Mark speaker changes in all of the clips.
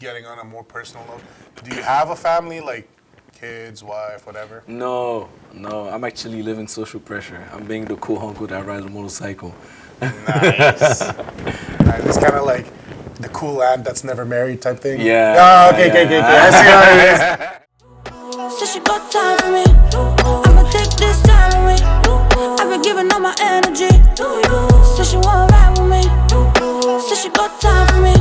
Speaker 1: getting on a more personal note, do you have a family, like kids, wife, whatever?
Speaker 2: No. I'm actually living social pressure. I'm being the cool uncle that rides a motorcycle.
Speaker 1: Nice. It's kind of like the cool aunt that's never married type thing.
Speaker 2: Yeah.
Speaker 1: Oh, okay. I see how it is.
Speaker 3: So she got time for me. I'ma take this time with me. I've been giving all my energy. So she wanna ride with me. So she got time for me.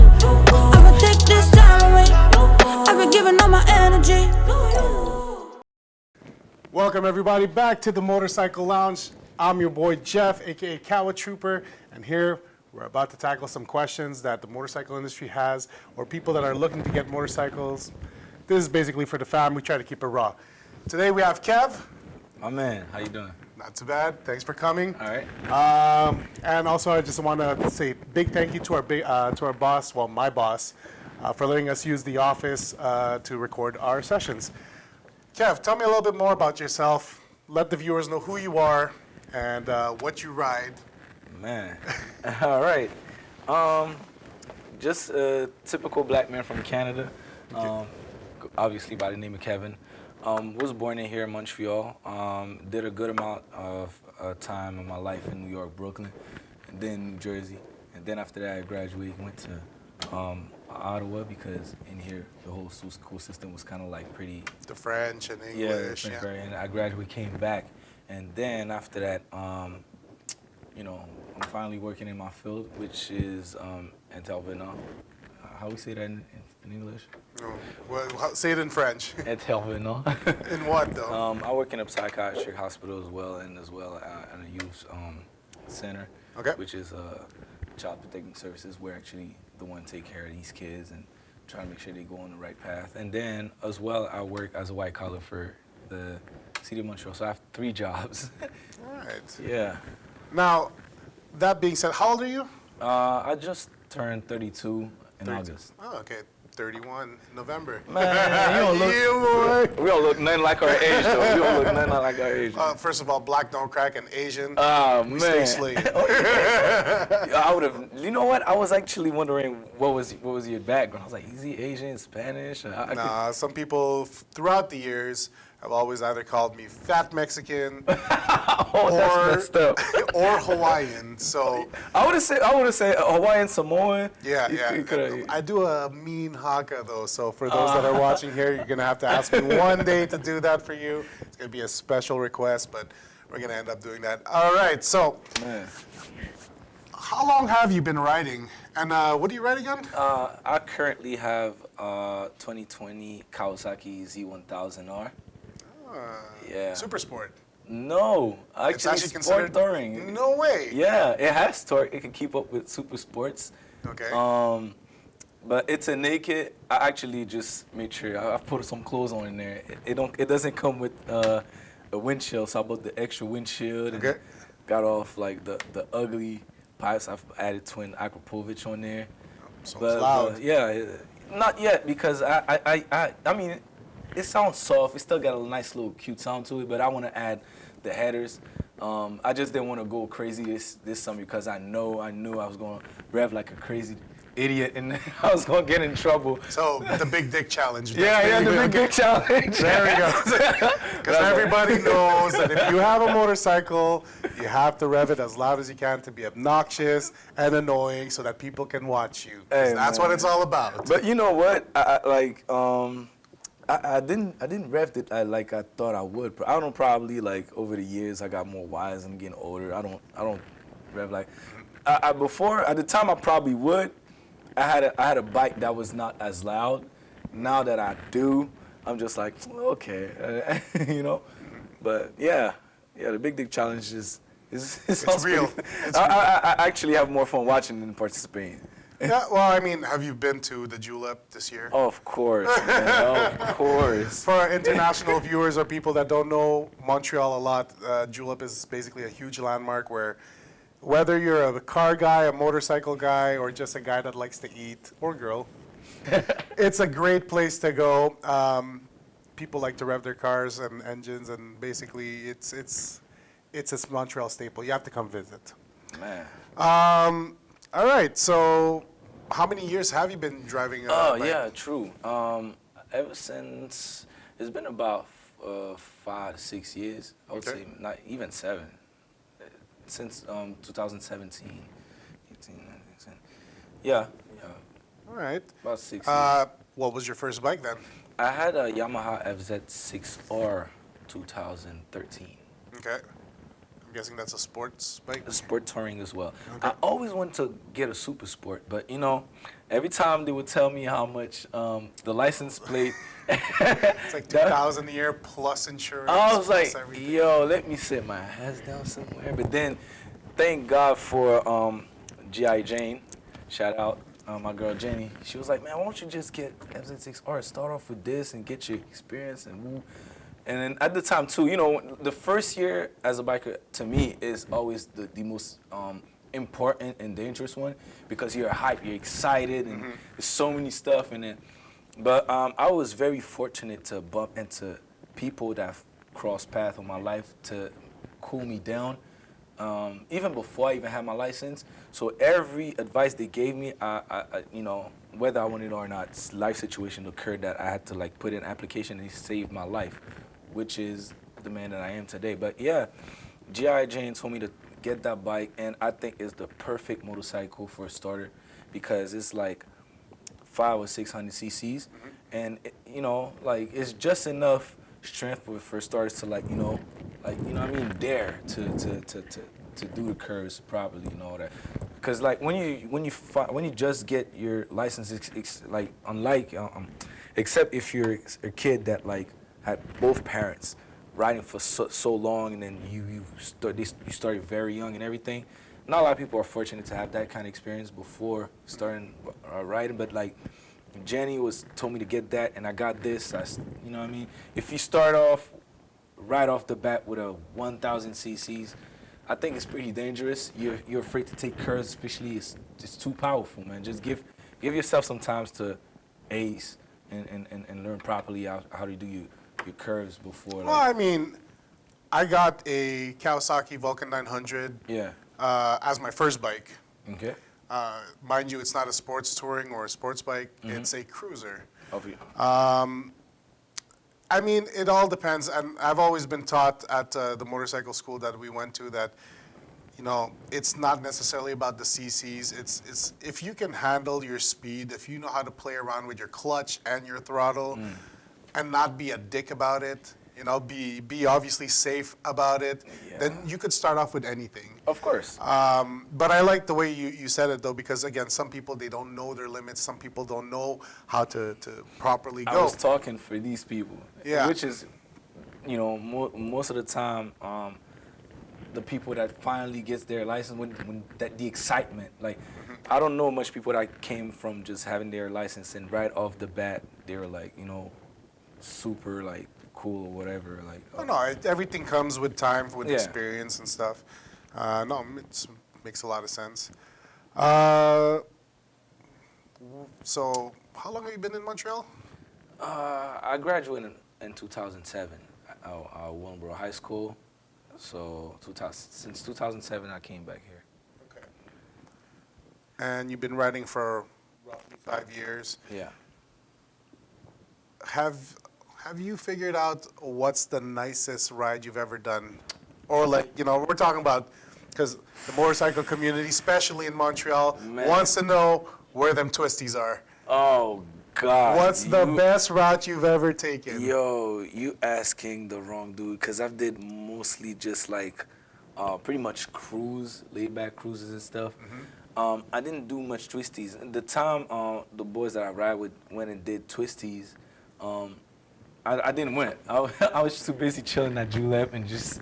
Speaker 3: I'ma take this time with me. I've been giving all my energy.
Speaker 1: Welcome everybody back to the Motorcycle Lounge. I'm your boy Jeff, aka Kawatrooper, and here we're about to tackle some questions that the motorcycle industry has, or people that are looking to get motorcycles. This is basically for the fam. We try to keep it raw. Today we have Kev.
Speaker 2: My man, how you doing?
Speaker 1: Not too bad. Thanks for coming.
Speaker 2: All right.
Speaker 1: And also, I just want to say big thank you to our boss, well, my boss, for letting us use the office to record our sessions. Kev, tell me a little bit more about yourself. Let the viewers know who you are and what you ride.
Speaker 2: Man. All right. Just a typical black man from Canada. Obviously by the name of Kevin. Was born in here in Montreal. Did a good amount of time in my life in New York, Brooklyn, and then New Jersey. And then after that, I graduated, went to Ottawa because in here the whole school system was kind of like pretty.
Speaker 1: The French and
Speaker 2: Yeah,
Speaker 1: English.
Speaker 2: French barrier. And I graduated, came back, and then after that, you know, I'm finally working in my field, which is intervenant. How we say that in English?
Speaker 1: Oh, well, say it in French.
Speaker 2: Intervenant.
Speaker 1: In what though?
Speaker 2: I work in a psychiatric hospital as well, and at a youth center,
Speaker 1: Okay.
Speaker 2: which is child protecting services. We're actually the one to take care of these kids and try to make sure they go on the right path. And then as well, I work as a white collar for the city of Montreal. So I have 3 jobs.
Speaker 1: All right.
Speaker 2: Yeah.
Speaker 1: Now, that being said, how old are you?
Speaker 2: I just turned 32 in August.
Speaker 1: Oh, okay. 31 in November.
Speaker 2: Man, you don't look.
Speaker 1: Yeah, boy.
Speaker 2: We don't look nothing like our age, though. We don't look nothing like our age.
Speaker 1: First of all, black don't crack, and Asian.
Speaker 2: Oh,
Speaker 1: we
Speaker 2: man.
Speaker 1: stay slave.
Speaker 2: I would have. You know what? I was actually wondering what was your background. I was like, is he Asian, Spanish?
Speaker 1: Nah, some people throughout the years have always either called me fat Mexican
Speaker 2: That's messed up.
Speaker 1: or Hawaiian. So
Speaker 2: I would have said Hawaiian Samoan.
Speaker 1: yeah.
Speaker 2: You coulda-
Speaker 1: I do a mean haka though. So for those that are watching here, you're gonna have to ask me one day to do that for you. It's gonna be a special request, but we're gonna end up doing that. All right. So
Speaker 2: Man.
Speaker 1: how long have you been riding? And what are you riding on?
Speaker 2: I currently have 2020 Kawasaki Z1000r. Yeah.
Speaker 1: Super sport.
Speaker 2: No,
Speaker 1: It's
Speaker 2: actually
Speaker 1: actually
Speaker 2: sport
Speaker 1: considered.
Speaker 2: touring.
Speaker 1: No way.
Speaker 2: Yeah, it has torque. It can keep up with super sports.
Speaker 1: Okay.
Speaker 2: But it's a naked. I actually just made sure I put some clothes on in there. It doesn't come with a windshield, so I bought the extra windshield and
Speaker 1: Okay.
Speaker 2: got off like the ugly pipes. I've added twin Akropovich on there.
Speaker 1: Sounds loud.
Speaker 2: Yeah, not yet because I mean, it sounds soft. It still got a nice little cute sound to it, but I want to add the headers. I just didn't want to go crazy this summer because I knew I was going to rev like a crazy idiot and I was going to get in trouble.
Speaker 1: So the big dick challenge.
Speaker 2: Yeah, the big dick challenge.
Speaker 1: There we go. Because everybody knows that if you have a motorcycle, you have to rev it as loud as you can to be obnoxious and annoying so that people can watch you. 'Cause
Speaker 2: Hey,
Speaker 1: that's
Speaker 2: man.
Speaker 1: what it's all about.
Speaker 2: But you know what? I didn't rev it like I thought I would. I don't probably like over the years I got more wise and getting older. I don't rev like before at the time I probably would. I had a bike that was not as loud. Now that I do, I'm just like okay, you know. But yeah, the big dick challenge is
Speaker 1: It's real.
Speaker 2: I actually have more fun watching than participating.
Speaker 1: Yeah, well, I mean, have you been to the Julep this year?
Speaker 2: Of course, man, of course.
Speaker 1: For our international viewers or people that don't know Montreal a lot, Julep is basically a huge landmark where whether you're a car guy, a motorcycle guy, or just a guy that likes to eat, or girl, it's a great place to go. People like to rev their cars and engines, and basically it's a Montreal staple. You have to come visit.
Speaker 2: Man.
Speaker 1: All right, so how many years have you been driving?
Speaker 2: Oh,
Speaker 1: bike?
Speaker 2: yeah, true. Ever since, it's been about 5 to 6 years. I would
Speaker 1: Okay.
Speaker 2: say not even 7. Since 2017, 18, 19, 20. Yeah,
Speaker 1: All right.
Speaker 2: about 6 years.
Speaker 1: What was your first bike then?
Speaker 2: I had a Yamaha FZ6R 2013.
Speaker 1: Okay. I'm guessing that's a sports bike.
Speaker 2: The sport touring as well.
Speaker 1: Okay.
Speaker 2: I always wanted to get a super sport, but you know, every time they would tell me how much the license plate.
Speaker 1: It's like 2,000 a year plus insurance.
Speaker 2: I was
Speaker 1: plus
Speaker 2: like,
Speaker 1: everything.
Speaker 2: yo, let me sit my ass down somewhere. But then, thank God for G.I. Jane. Shout out my girl Jenny. She was like, man, why don't you just get FZ6R? Start off with this and get your experience and woo. And then at the time too, you know, the first year as a biker to me is always the most important and dangerous one because you're hyped, you're excited, and there's so many stuff in it. But I was very fortunate to bump into people that crossed paths in my life to cool me down, even before I even had my license. So every advice they gave me, I you know, whether I wanted it or not, life situation occurred that I had to like put in an application and it saved my life, which is the man that I am today. But yeah, G.I. Jane told me to get that bike, and I think it's the perfect motorcycle for a starter because it's like 500 or 600 cc's, and it, you know, like it's just enough strength for starters to like you know what I mean, dare to do the curves properly and all that. Because like when you just get your license, like unlike except if you're a kid that like had both parents riding for so long, and then you started very young and everything. Not a lot of people are fortunate to have that kind of experience before starting riding, but like Jenny told me to get that, and I got this. You know what I mean? If you start off right off the bat with a 1,000 cc's, I think it's pretty dangerous. You're afraid to take curves, especially it's too powerful, man. Just give yourself some time to ace and learn properly how to do your curves before. Like,
Speaker 1: Well, I mean, I got a Kawasaki Vulcan 900
Speaker 2: yeah.
Speaker 1: as my first bike.
Speaker 2: Okay.
Speaker 1: Mind you, it's not a sports touring or a sports bike. It's a cruiser.
Speaker 2: Over you.
Speaker 1: I mean, it all depends. And I've always been taught at the motorcycle school that we went to that, you know, it's not necessarily about the CCs. It's if you can handle your speed, if you know how to play around with your clutch and your throttle, and not be a dick about it. You know, be obviously safe about it.
Speaker 2: Yeah.
Speaker 1: Then you could start off with anything.
Speaker 2: Of course.
Speaker 1: But I like the way you said it though, because again, some people they don't know their limits. Some people don't know how to properly
Speaker 2: I
Speaker 1: go.
Speaker 2: was talking for these people.
Speaker 1: Yeah.
Speaker 2: Which is, you know, most of the time, the people that finally gets their license when the excitement. Like, I don't know much people that came from just having their license and right off the bat they were like, you know, super like cool or whatever. Like,
Speaker 1: Oh, no, everything comes with time, with
Speaker 2: Yeah.
Speaker 1: experience and stuff. No, it makes a lot of sense. So, how long have you been in Montreal?
Speaker 2: I graduated in 2007 out Willingboro High School. So since 2007, I came back here.
Speaker 1: Okay. And you've been riding for roughly 5 years.
Speaker 2: Yeah.
Speaker 1: Have you figured out what's the nicest ride you've ever done? Or like, you know, we're talking about, because the motorcycle community, especially in Montreal,
Speaker 2: Man.
Speaker 1: wants to know where them twisties are.
Speaker 2: Oh God.
Speaker 1: What's the best route you've ever taken?
Speaker 2: Yo, you asking the wrong dude, because I've did mostly just like pretty much laid back cruises and stuff. I didn't do much twisties. And the time the boys that I ride with went and did twisties, I didn't win. I was too busy chilling at Julep and just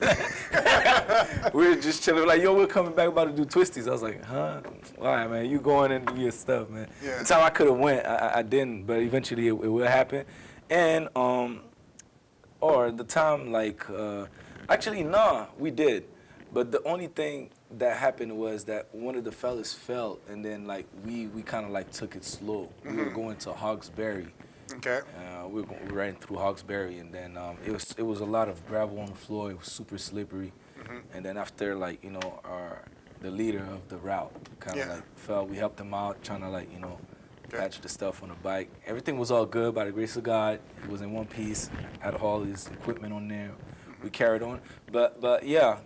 Speaker 2: we were just chilling. Like, yo, we're coming back about to do twisties. I was like, huh? All right, man, you going and do your stuff, man.
Speaker 1: Yeah.
Speaker 2: The time I could have went, I didn't, but eventually it will happen. And or the time like actually nah, we did, but the only thing that happened was that one of the fellas fell, and then like we kind of like took it slow. We were going to Hawkesbury.
Speaker 1: Okay.
Speaker 2: We were riding through Hawkesbury, and then it was a lot of gravel on the floor. It was super slippery, and then after like you know the leader of the route. Kind of
Speaker 1: Yeah.
Speaker 2: like we helped him out, trying to like, you know,
Speaker 1: Okay.
Speaker 2: patch the stuff on the bike. Everything was all good by the grace of God. It was in one piece. Had all his equipment on there. We carried on. But yeah,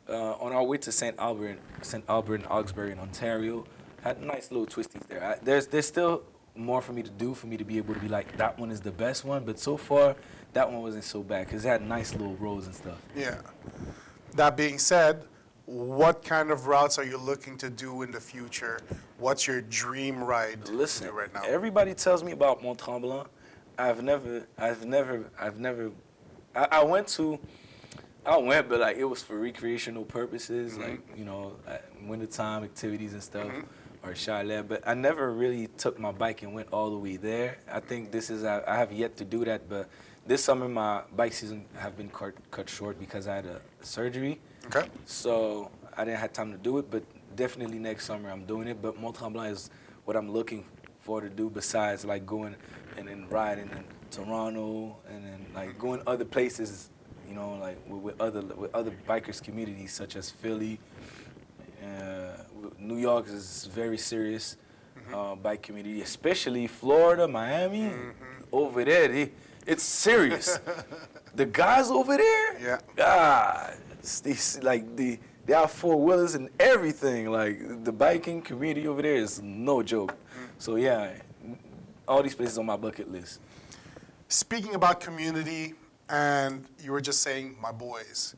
Speaker 2: on our way to St. Albert and Augsbury in Ontario, had nice little twisties there. There's still more for me to do for me to be able to be like, that one is the best one. But so far, that one wasn't so bad because it had nice little roads and stuff.
Speaker 1: Yeah. That being said, what kind of routes are you looking to do in the future? What's your dream ride
Speaker 2: Listen,
Speaker 1: to do right now?
Speaker 2: everybody tells me about Mont Tremblant. I went, but like it was for recreational purposes, like, you know, wintertime activities and stuff, or chalet. But I never really took my bike and went all the way there. I think I have yet to do that. But this summer my bike season have been cut short because I had a surgery.
Speaker 1: Okay.
Speaker 2: So I didn't have time to do it. But definitely next summer I'm doing it. But Mont Tremblant is what I'm looking for to do besides like going and then riding in Toronto and then like going other places. You know, like with other bikers communities such as Philly, New York is very serious bike community, especially Florida, Miami. Over there, it's serious. The guys over there,
Speaker 1: Yeah.
Speaker 2: God, they have 4-wheelers and everything. Like the biking community over there is no joke. So yeah, all these places on my bucket list.
Speaker 1: Speaking about community, and you were just saying, my boys.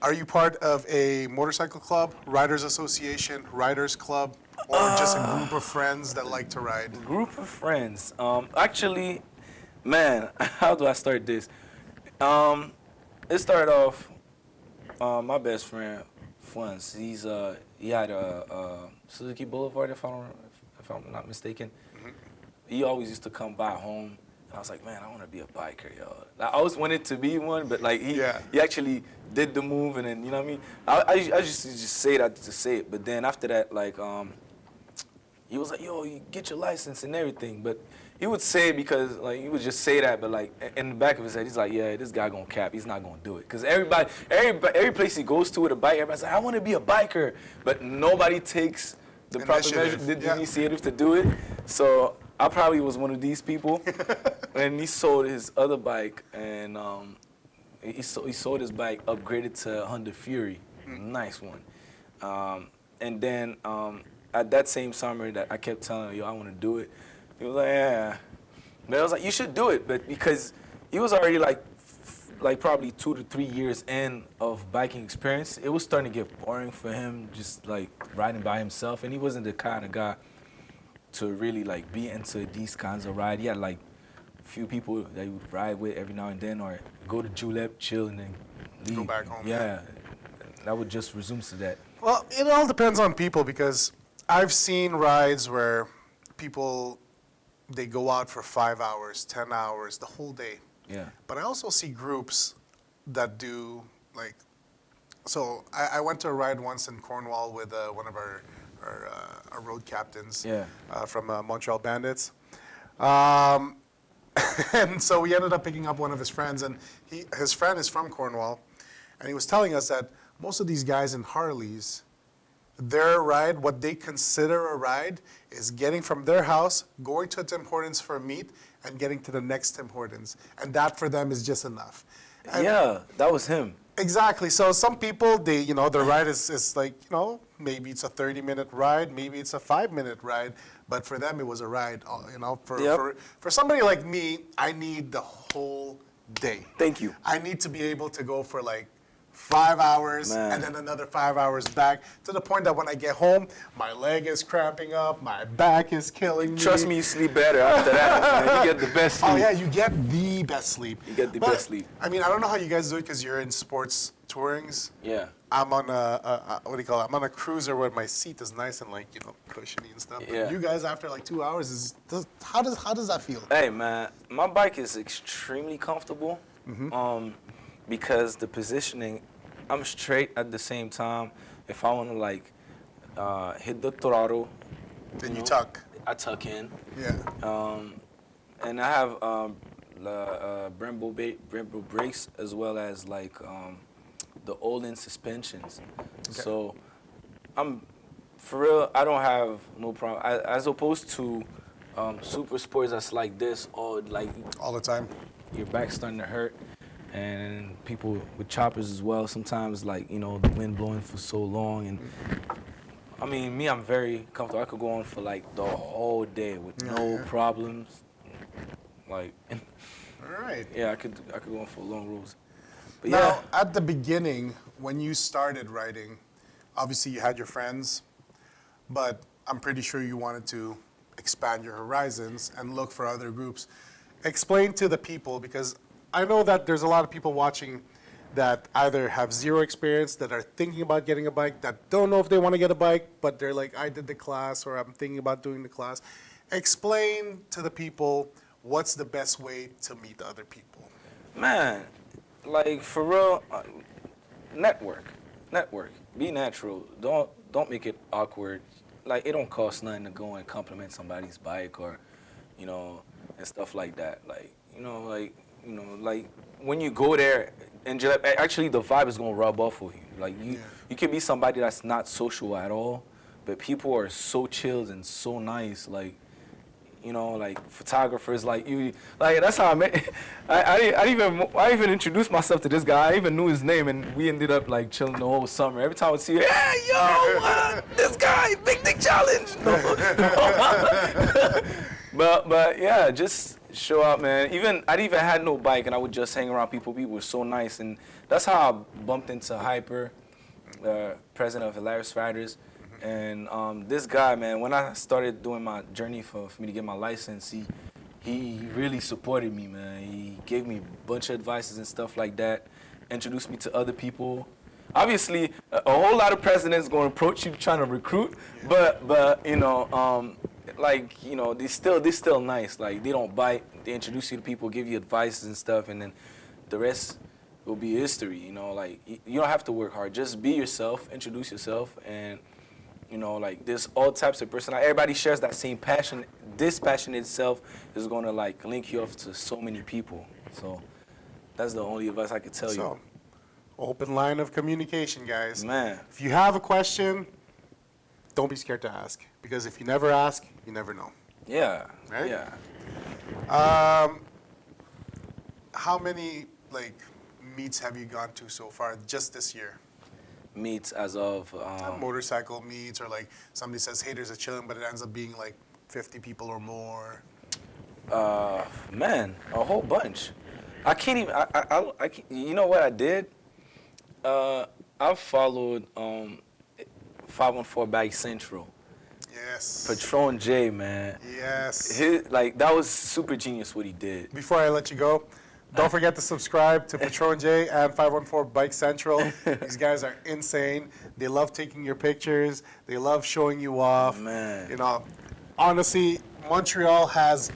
Speaker 1: Are you part of a motorcycle club, riders association, riders club, or just a group of friends that like to ride?
Speaker 2: Group of friends. Actually, man, how do I start this? It started off. My best friend, Funs. He had a Suzuki Boulevard, if I'm not mistaken. He always used to come by home. I was like, man, I want to be a biker, yo. I always wanted to be one, but like he actually did the move, and then you know what I mean. I used to just say that to say it, but then after that, like he was like, yo, you get your license and everything, but he would say it because like he would just say that, but like in the back of his head, he's like, yeah, this guy gonna cap, he's not gonna do it, because every place he goes to with a bike, everybody's like, I want to be a biker, but nobody takes the proper initiative to do it. So I probably was one of these people. And he sold his other bike, and he sold his bike upgraded to Honda Fury, nice one. And then at that same summer that I kept telling him, yo, I want to do it. He was like, yeah. But I was like, you should do it, but because he was already like probably 2 to 3 years in of biking experience, it was starting to get boring for him, just like riding by himself, and he wasn't the kind of guy to really like be into these kinds of ride. He had like few people that he would ride with every now and then, or go to Julep, chill, and then leave.
Speaker 1: Go back home.
Speaker 2: Yeah, that would just resume to that.
Speaker 1: Well, it all depends on people, because I've seen rides where people, they go out for 5 hours, 10 hours, the whole day.
Speaker 2: Yeah.
Speaker 1: But I also see groups that do like, so I went to a ride once in Cornwall with one of our road captains from Montreal Bandits. And so we ended up picking up one of his friends, and his friend is from Cornwall, and he was telling us that most of these guys in Harleys, their ride, what they consider a ride, is getting from their house, going to Tim Hortons for meat, and getting to the next Tim Hortons. And that for them is just enough. And
Speaker 2: yeah, that was him.
Speaker 1: Exactly. So some people, their ride is like, maybe it's a 30-minute ride, maybe it's a 5-minute ride, but for them it was a ride. For somebody like me, I need the whole day.
Speaker 2: Thank you.
Speaker 1: I need to be able to go for like 5 hours,
Speaker 2: Man.
Speaker 1: and then another 5 hours back, to the point that when I get home, my leg is cramping up, my back is killing me.
Speaker 2: Trust me, you sleep better after that. Man. You get the best sleep.
Speaker 1: Oh yeah, you get the best sleep.
Speaker 2: You get the best sleep.
Speaker 1: I mean, I don't know how you guys do it because you're in sports tourings.
Speaker 2: Yeah.
Speaker 1: I'm on I'm on a cruiser where my seat is nice and like, cushiony and stuff.
Speaker 2: Yeah.
Speaker 1: But you guys, after like 2 hours, how does that feel?
Speaker 2: Hey man, my bike is extremely comfortable. Because the positioning, I'm straight at the same time. If I want to like hit the throttle,
Speaker 1: Then you tuck.
Speaker 2: I tuck in.
Speaker 1: Yeah.
Speaker 2: And I have Brembo brakes as well as like the Olin suspensions. So for real, I don't have no problem. As opposed to super sports that's like this, or like
Speaker 1: All the time.
Speaker 2: your back's starting to hurt, and people with choppers as well. Sometimes, like, you know, the wind blowing for so long, and I mean, me, I'm very comfortable. I could go on for like the whole day with no problems. Like,
Speaker 1: All right.
Speaker 2: yeah, I could go on for long roads. But
Speaker 1: Now,
Speaker 2: yeah,
Speaker 1: at the beginning, when you started writing, obviously you had your friends, but I'm pretty sure you wanted to expand your horizons and look for other groups. Explain to the people, because I know that there's a lot of people watching that either have zero experience, that are thinking about getting a bike, that don't know if they want to get a bike, but they're like, I did the class, or I'm thinking about doing the class. Explain to the people what's the best way to meet other people.
Speaker 2: man, like for real, network, be natural. Don't make it awkward. Like, it don't cost nothing to go and compliment somebody's bike, or, you know, and stuff like that. Like, like when you go there, and actually the vibe is gonna rub off with you. Like, you can be somebody that's not social at all, but people are so chilled and so nice. Like, you know, like photographers, like you, like that's how I met. I even introduced myself to this guy. I even knew his name, and we ended up like chilling the whole summer. Every time I would see, hey yo, this guy, big dick challenge. But yeah, just show up, man. I even had no bike, and I would just hang around people. People were so nice, and that's how I bumped into Hyper, the president of Hilarious Riders. And this guy, man, when I started doing my journey for me to get my license, he really supported me, man. He gave me a bunch of advices and stuff like that, introduced me to other people. Obviously, a whole lot of presidents going to approach you trying to recruit, but you know, like, you know, they're still nice. Like, they don't bite. They introduce you to people, give you advice and stuff, and then the rest will be history. You know, like, you don't have to work hard. Just be yourself, introduce yourself, and you know, like, there's all types of personality. Everybody shares that same passion. This passion itself is going to, like, link you up to so many people. So that's the only advice I could tell you.
Speaker 1: Open line of communication, guys.
Speaker 2: Man.
Speaker 1: If you have a question, don't be scared to ask. Because if you never ask, you never know.
Speaker 2: Yeah.
Speaker 1: Right?
Speaker 2: Yeah.
Speaker 1: How many, like, meets have you gone to so far just this year?
Speaker 2: Meets as of
Speaker 1: Motorcycle meets, or like somebody says, hey, there's a chilling, but it ends up being like 50 people or more.
Speaker 2: Man, a whole bunch. I can't even. I can't, you know what I did? I followed 514 Bike Central.
Speaker 1: Yes.
Speaker 2: Patron J, man.
Speaker 1: Yes.
Speaker 2: Like, that was super genius what he did.
Speaker 1: Before I let you go, don't forget to subscribe to Patron J and 514 Bike Central. These guys are insane. They love taking your pictures. They love showing you off.
Speaker 2: Man.
Speaker 1: You know, honestly, Montreal has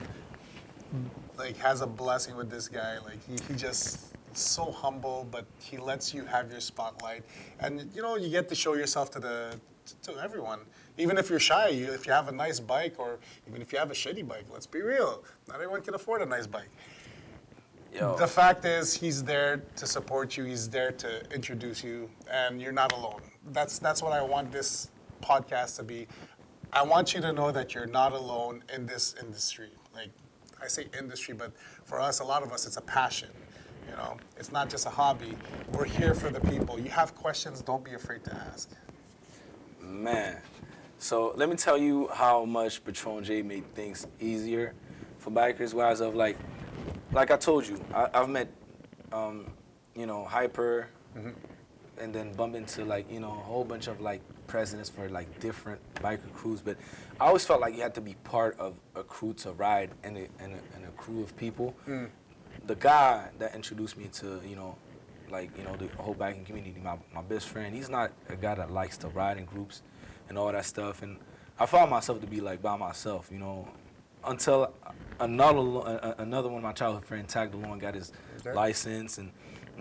Speaker 1: a blessing with this guy. Like, he just so humble, but he lets you have your spotlight. And, you know, you get to show yourself to everyone. Even if you're shy, if you have a nice bike, or even if you have a shitty bike, let's be real. Not everyone can afford a nice bike.
Speaker 2: Yo.
Speaker 1: The fact is, he's there to support you. He's there to introduce you, and you're not alone. That's what I want this podcast to be. I want you to know that you're not alone in this industry. Like, I say industry, but for us, a lot of us, it's a passion. You know, it's not just a hobby. We're here for the people. You have questions, don't be afraid to ask.
Speaker 2: Man. So let me tell you how much Patron J made things easier for bikers, whereas of like I told you, I've met, you know, Hyper, and then bump into, like, you know, a whole bunch of, like, presidents for, like, different biker crews. But I always felt like you had to be part of a crew to ride in a crew of people. The guy that introduced me to, you know, like, you know, the whole biking community, my best friend, he's not a guy that likes to ride in groups and all that stuff. And I found myself to be, like, by myself, you know, until another one of my childhood friends tagged along, got his license and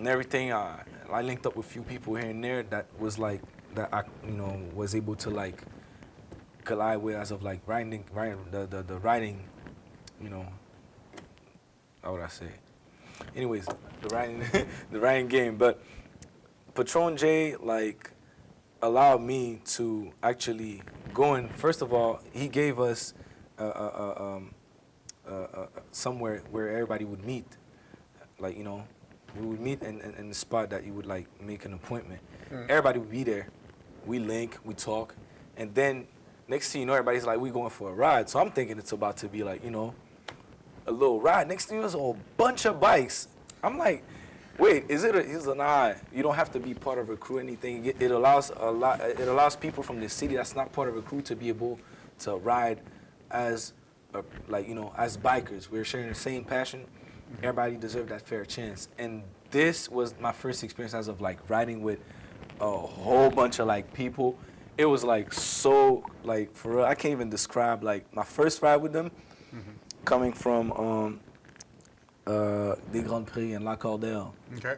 Speaker 2: everything. I linked up with a few people here and there that was like, that I, you know, was able to, like, collide with as of, like, riding, the riding, you know, how would I say? Anyways, the riding game. But Patron J, like, allowed me to actually go in. First of all, he gave us somewhere where everybody would meet. Like, you know, we would meet in the spot that you would, like, make an appointment. Everybody would be there. We link, we talk. And then next thing you know, everybody's like, we going for a ride. So I'm thinking it's about to be like, you know, a little ride. Next thing you know, there's a bunch of bikes. I'm like, wait, is it he's like, nah, you don't have to be part of a crew or anything. It allows people from the city that's not part of a crew to be able to ride as, like, you know, as bikers. We're sharing the same passion. Everybody deserved that fair chance. And this was my first experience as of, like, riding with a whole bunch of, like, people. It was, like, so, like, for real, I can't even describe, like, my first ride with them coming from Des Grands Prix and La Cordelle.
Speaker 1: Okay.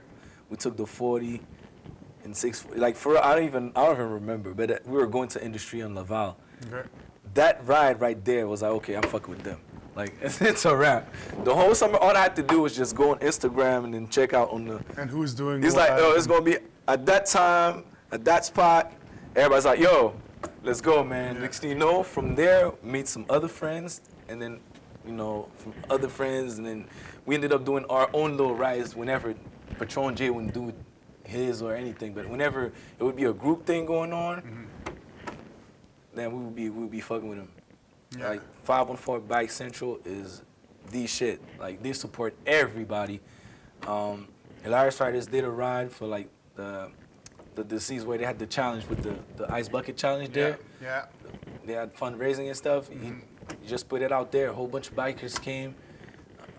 Speaker 2: We took the 40 and 640. Like, for real, I don't even remember, but we were going to Industrie on Laval.
Speaker 1: Okay.
Speaker 2: That ride right there was like, okay, I'm fucking with them. Like, it's a wrap. The whole summer, all I had to do was just go on Instagram and then check out on the...
Speaker 1: And who's doing
Speaker 2: It's
Speaker 1: what?
Speaker 2: like, oh, it's going to be at that time, at that spot. Everybody's like, yo, let's go, man.
Speaker 1: Yeah.
Speaker 2: Next thing you know, from there, meet some other friends, and then, you know, from other friends, and then we ended up doing our own little rides whenever Patron J wouldn't do his or anything, but whenever it would be a group thing going on, then we would be fucking with him.
Speaker 1: Yeah.
Speaker 2: Like, 514 Bike Central is the shit. Like, they support everybody. Hilarious Riders did a ride for, like, the disease where they had the challenge with the ice bucket challenge there.
Speaker 1: Yeah.
Speaker 2: They had fundraising and stuff. He just put it out there. A whole bunch of bikers came.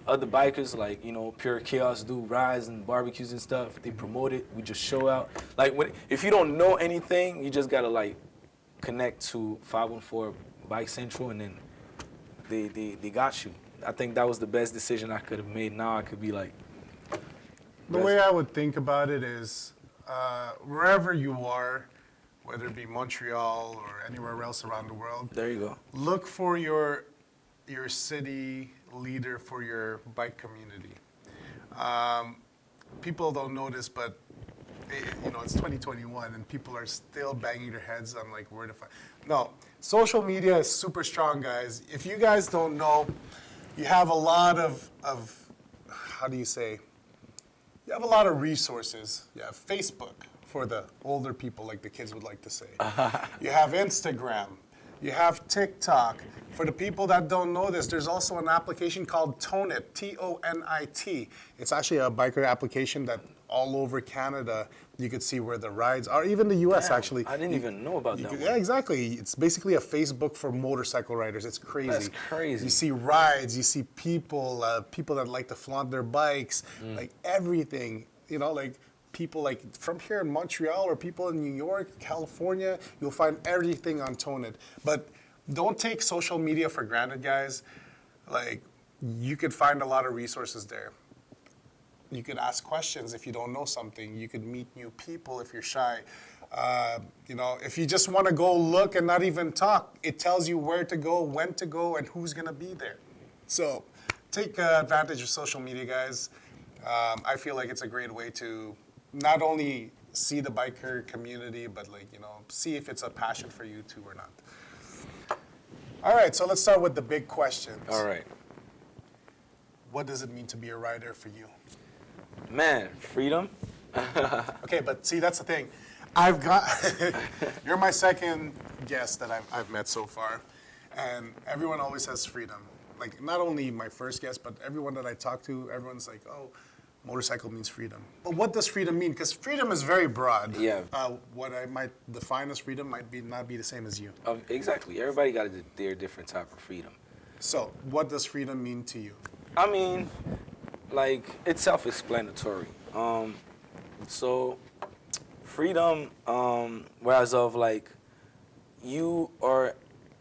Speaker 2: Other bikers, like, you know, Pure Chaos do rides and barbecues and stuff. They promote it. We just show out. Like, if you don't know anything, you just gotta, like, connect to 514 Bike Central, and then they got you. I think that was the best decision I could have made. Now I could be like...
Speaker 1: The way I would think about it is, wherever you are, whether it be Montreal or anywhere else around the world,
Speaker 2: There you go.
Speaker 1: look for your city leader for your bike community. People don't know this, but it's 2021 and people are still banging their heads on like where to find. No, social media is super strong, guys. If you guys don't know, you have a lot of how do you say? You have a lot of resources. You have Facebook for the older people, like the kids would like to say. You have Instagram. You have TikTok. For the people that don't know this, there's also an application called Tonit, Tonit. It's actually a biker application that all over Canada, you could see where the rides are, even the US
Speaker 2: Damn,
Speaker 1: actually.
Speaker 2: I didn't even know about that one.
Speaker 1: Yeah, exactly. It's basically a Facebook for motorcycle riders. It's crazy.
Speaker 2: That's crazy.
Speaker 1: You see rides, you see people, people that like to flaunt their bikes, like everything, like people like from here in Montreal or people in New York, California, you'll find everything on Tonit. But don't take social media for granted, guys. Like, you could find a lot of resources there. You could ask questions if you don't know something. You could meet new people if you're shy. If you just want to go look and not even talk, it tells you where to go, when to go, and who's going to be there. So take advantage of social media, guys. I feel like it's a great way to not only see the biker community, but see if it's a passion for you too or not. All right, so let's start with the big questions.
Speaker 2: All right.
Speaker 1: What does it mean to be a rider for you?
Speaker 2: Man, freedom.
Speaker 1: Okay, but see, that's the thing. I've got, you're my second guest that I've met so far, and everyone always has freedom. Like, not only my first guest, but everyone that I talk to, everyone's like, oh, motorcycle means freedom. But what does freedom mean? Because freedom is very broad.
Speaker 2: Yeah.
Speaker 1: What I might define as freedom might not be the same as you.
Speaker 2: Exactly. Everybody got their different type of freedom.
Speaker 1: So, what does freedom mean to you?
Speaker 2: I mean, like, it's self-explanatory. So, freedom, whereas of, like, you are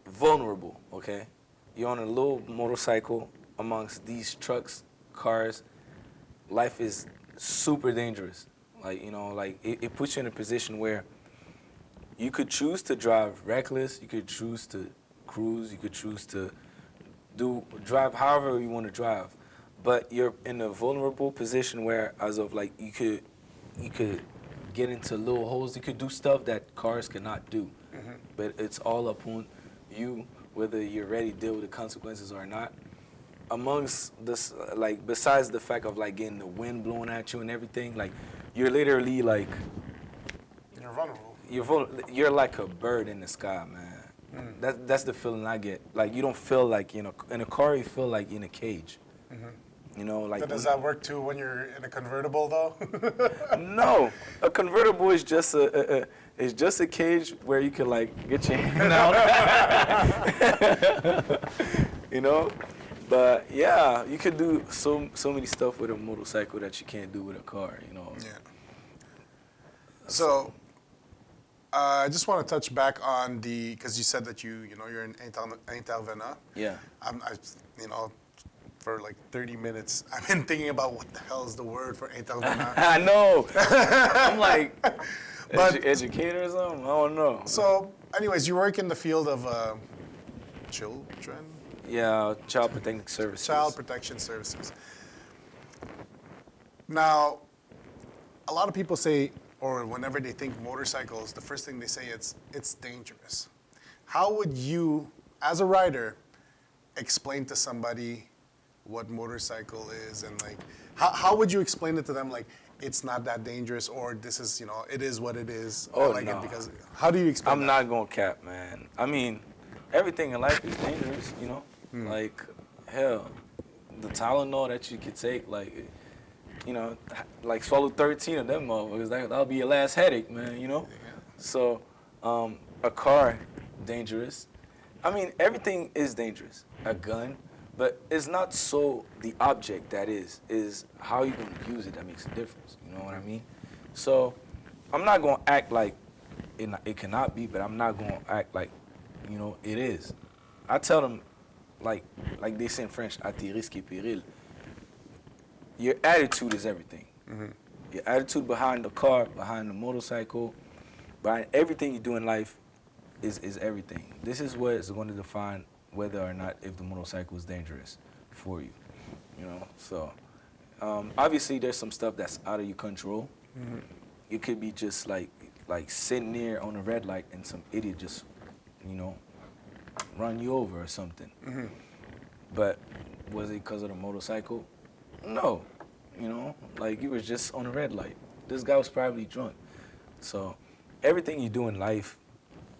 Speaker 2: vulnerable, okay? You're on a little motorcycle amongst these trucks, cars. Life is super dangerous. Like, it puts you in a position where you could choose to drive reckless, you could choose to cruise, you could choose to drive however you want to drive. But you're in a vulnerable position where, as of like, you could get into little holes. You could do stuff that cars cannot do. But it's all upon you, whether you're ready to deal with the consequences or not. Amongst this, like, besides the fact of, like, getting the wind blowing at you and everything, like, you're literally, like,
Speaker 1: You're vulnerable.
Speaker 2: you're like a bird in the sky, man. That's the feeling I get. Like, you don't feel like, you know, in a car, you feel like in a cage. You know, like.
Speaker 1: But does that work too when you're in a convertible, though?
Speaker 2: No, a convertible is just a cage where you can, like, get your hand out. You know, but yeah, you could do so many stuff with a motorcycle that you can't do with a car. You know.
Speaker 1: Yeah. So, I just want to touch back on because you said that you're in Untitled.
Speaker 2: Yeah.
Speaker 1: You know, for like 30 minutes, I've been thinking about what the hell is the word for Untitled.
Speaker 2: I know. I'm like,
Speaker 1: But-
Speaker 2: educator or something. I don't know.
Speaker 1: So, anyways, you work in the field of children,
Speaker 2: Yeah, child protective services.
Speaker 1: child protection services. Now, a lot of people say, or whenever they think motorcycles, the first thing they say it's dangerous. How would you, as a rider, explain to somebody what motorcycle is, and like how would you explain it to them, like it's not that dangerous, or this is, it is what it is? I like
Speaker 2: no.
Speaker 1: it because how do you explain
Speaker 2: I'm
Speaker 1: that?
Speaker 2: not gonna cap, man. I mean, everything in life is dangerous, you know? Like, hell, the Tylenol that you could take, like, like swallow 13 of them motherfuckers, that'll be your last headache, man, you know? So, a car, dangerous. I mean, everything is dangerous. A gun, but it's not so the object that is how you're gonna use it that makes a difference, you know what I mean? So, I'm not gonna act like it cannot be, but I'm not gonna act like, it is. I tell them, like they say in French, à tes risques et périls. Your attitude is everything. Your attitude behind the car, behind the motorcycle, behind everything you do in life is everything. This is what is going to define whether or not if the motorcycle is dangerous for you. So obviously there's some stuff that's out of your control. It could be just like sitting there on a red light and some idiot just, run you over or something. But was it because of the motorcycle? No. Like you was just on a red light. This guy was probably drunk. So everything you do in life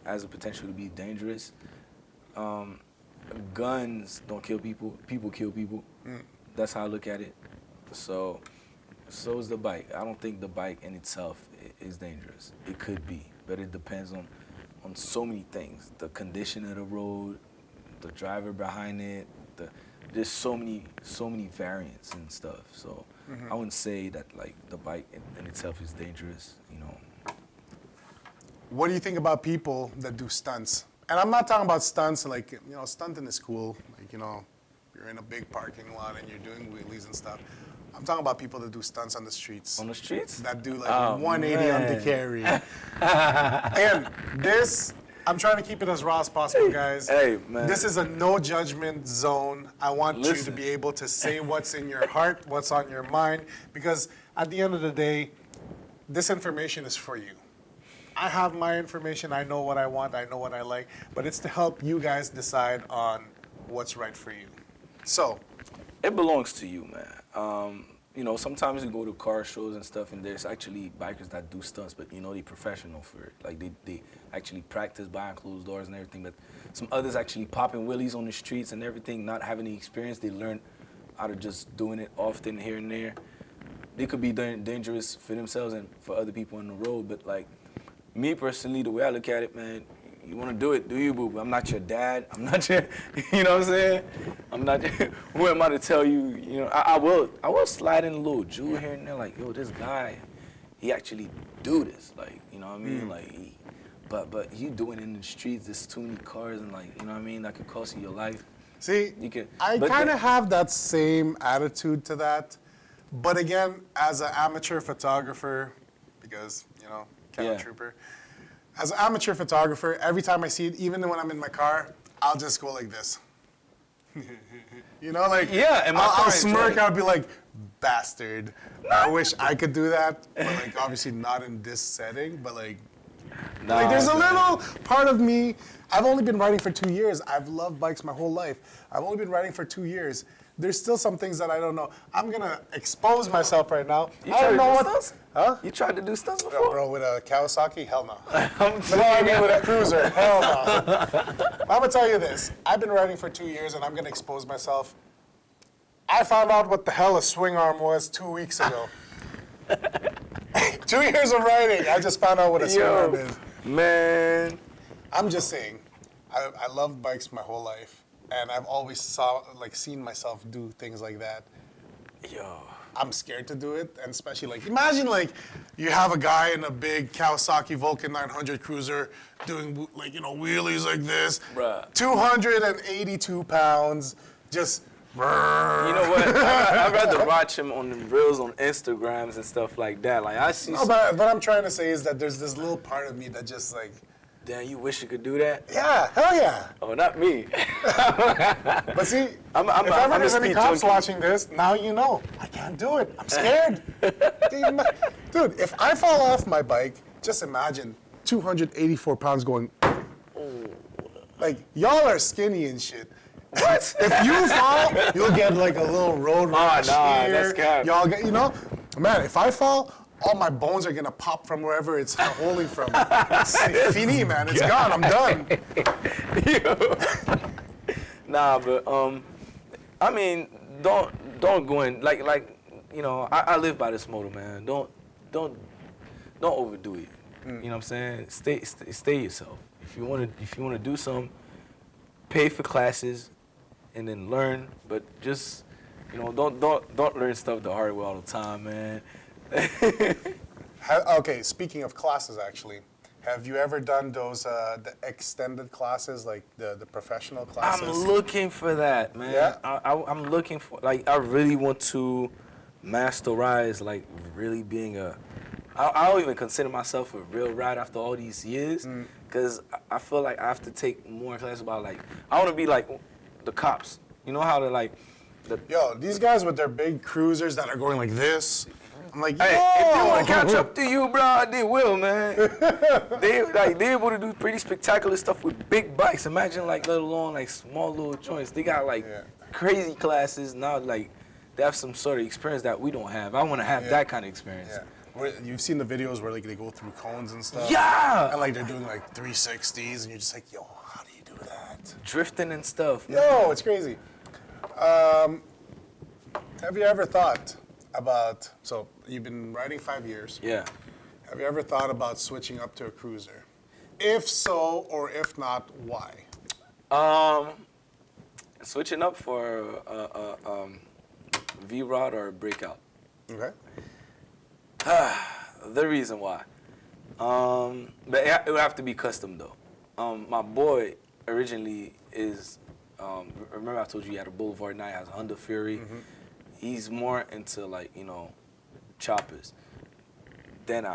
Speaker 2: has the potential to be dangerous. Guns don't kill people. People kill people. That's how I look at it. So is the bike. I don't think the bike in itself is dangerous. It could be, but it depends on so many things. The condition of the road, the driver behind it, there's so many variants and stuff. So I wouldn't say that like the bike in itself is dangerous,
Speaker 1: What do you think about people that do stunts? And I'm not talking about stunts like, stunting is cool. Like, you're in a big parking lot and you're doing wheelies and stuff. I'm talking about people that do stunts on the streets.
Speaker 2: On the streets?
Speaker 1: That do like
Speaker 2: Oh,
Speaker 1: 180 on the
Speaker 2: man.
Speaker 1: carry. And this, I'm trying to keep it as raw as possible, guys.
Speaker 2: Hey, man.
Speaker 1: This is a no judgment zone. I want you to
Speaker 2: Listen.
Speaker 1: be able to say what's in your heart, what's on your mind, because at the end of the day, this information is for you. I have my information. I know what I want. I know what I like. But it's to help you guys decide on what's right for you. So,
Speaker 2: It belongs to you, man. Sometimes you go to car shows and stuff, and there's actually bikers that do stunts, but they professional for it. Like they actually practice behind closed doors and everything. But some others actually popping wheelies on the streets and everything, not having any experience. They learn out of just doing it often here and there. They could be dangerous for themselves and for other people on the road. But like me personally, the way I look at it, man, you want to do it, do you, boo? I'm not your dad. I'm not your, you know what I'm saying? I'm not, who am I to tell you, I will slide in a little jewel here and there, like, yo, this guy, he actually do this, like, you know what I mean? Like, but you doing it in the streets, there's too many cars and like, you know what I mean? That could cost you your life.
Speaker 1: see,
Speaker 2: You could,
Speaker 1: I
Speaker 2: but
Speaker 1: kind
Speaker 2: the-
Speaker 1: of have that same attitude to that. But again, as an amateur photographer, because, Kawatrooper, as an amateur photographer, every time I see it, even when I'm in my car, I'll just go like this. Like,
Speaker 2: Yeah, and my
Speaker 1: I'll
Speaker 2: car
Speaker 1: smirk,
Speaker 2: enjoy it.
Speaker 1: I'll be like, bastard. I wish I could do that, but like obviously not in this setting. But like there's a little part of me. I've only been riding for 2 years. I've loved bikes my whole life. I've only been riding for 2 years. There's still some things that I don't know. I'm gonna expose myself right now.
Speaker 2: You
Speaker 1: I don't know what.
Speaker 2: stunts?
Speaker 1: Huh?
Speaker 2: You tried to do stunts
Speaker 1: Yo,
Speaker 2: before?
Speaker 1: bro, with a Kawasaki? Hell no.
Speaker 2: I'm
Speaker 1: No, I mean with a cruiser. Hell no. I'm gonna tell you this. I've been riding for 2 years, and I'm gonna expose myself. I found out what the hell a swing arm was 2 weeks ago. 2 years of riding, I just found out what a swing arm is.
Speaker 2: Man.
Speaker 1: I'm just saying, I loved bikes my whole life, and I've always seen myself do things like that.
Speaker 2: Yo.
Speaker 1: I'm scared to do it, and especially like, imagine like you have a guy in a big Kawasaki Vulcan 900 cruiser doing like, wheelies like this.
Speaker 2: Bruh.
Speaker 1: 282 pounds, just.
Speaker 2: You know what? I'd rather watch him on the reels on Instagrams and stuff like that. Like I see.
Speaker 1: No, but what I'm trying to say is that there's this little part of me that just like.
Speaker 2: Damn, you wish you could do that?
Speaker 1: Yeah, hell yeah.
Speaker 2: Oh, not me.
Speaker 1: But see, if
Speaker 2: I'm
Speaker 1: ever
Speaker 2: a
Speaker 1: there's any
Speaker 2: speed
Speaker 1: cops
Speaker 2: junkie.
Speaker 1: watching this, now you know. I can't do it. I'm scared. Dude, if I fall off my bike, just imagine 284 pounds going. Like, y'all are skinny and shit.
Speaker 2: What?
Speaker 1: If you fall, you'll get like a little road rash
Speaker 2: nah,
Speaker 1: here.
Speaker 2: that's cap.
Speaker 1: Y'all get, man, if I fall, all my bones are gonna pop from wherever it's holding from. It's fini, man. It's gone. I'm done.
Speaker 2: Nah, but I mean, don't go in like I live by this motto, man. Don't overdo it. You know what I'm saying? Stay yourself. If you wanna do something, pay for classes, and then learn. But just don't learn stuff the hard way all the time, man.
Speaker 1: Okay, speaking of classes, actually, have you ever done those the extended classes, like the professional classes?
Speaker 2: I'm looking for that, man.
Speaker 1: Yeah?
Speaker 2: I'm looking for, like, I really want to masterize, like, really being I don't even consider myself a real rider after all these years, because I feel like I have to take more classes about, like, I want to be like the cops. You know how they're like,
Speaker 1: Yo, these guys with their big cruisers that are going like this, I'm like, yo!
Speaker 2: hey, if they want to catch up to you, bro, they will, man. They're able to do pretty spectacular stuff with big bikes. Imagine, like, let alone, like, small little joints. They got, like, crazy classes. Now, like, they have some sort of experience that we don't have. I want to have that kind of experience.
Speaker 1: Yeah. You've seen the videos where, like, they go through cones and stuff?
Speaker 2: Yeah!
Speaker 1: And, like, they're doing, like, 360s, and you're just like, yo, how do you do that?
Speaker 2: Drifting and stuff.
Speaker 1: Yo, it's crazy. Have you ever thought about, so you've been riding 5 years.
Speaker 2: Yeah.
Speaker 1: Have you ever thought about switching up to a cruiser? If so, or if not, why?
Speaker 2: Switching up for a V-Rod or a Breakout.
Speaker 1: Okay.
Speaker 2: The reason why. But it would have to be custom, though. My boy originally is, remember I told you he had a Boulevard 9, has a Honda Fury. He's more into, like, choppers than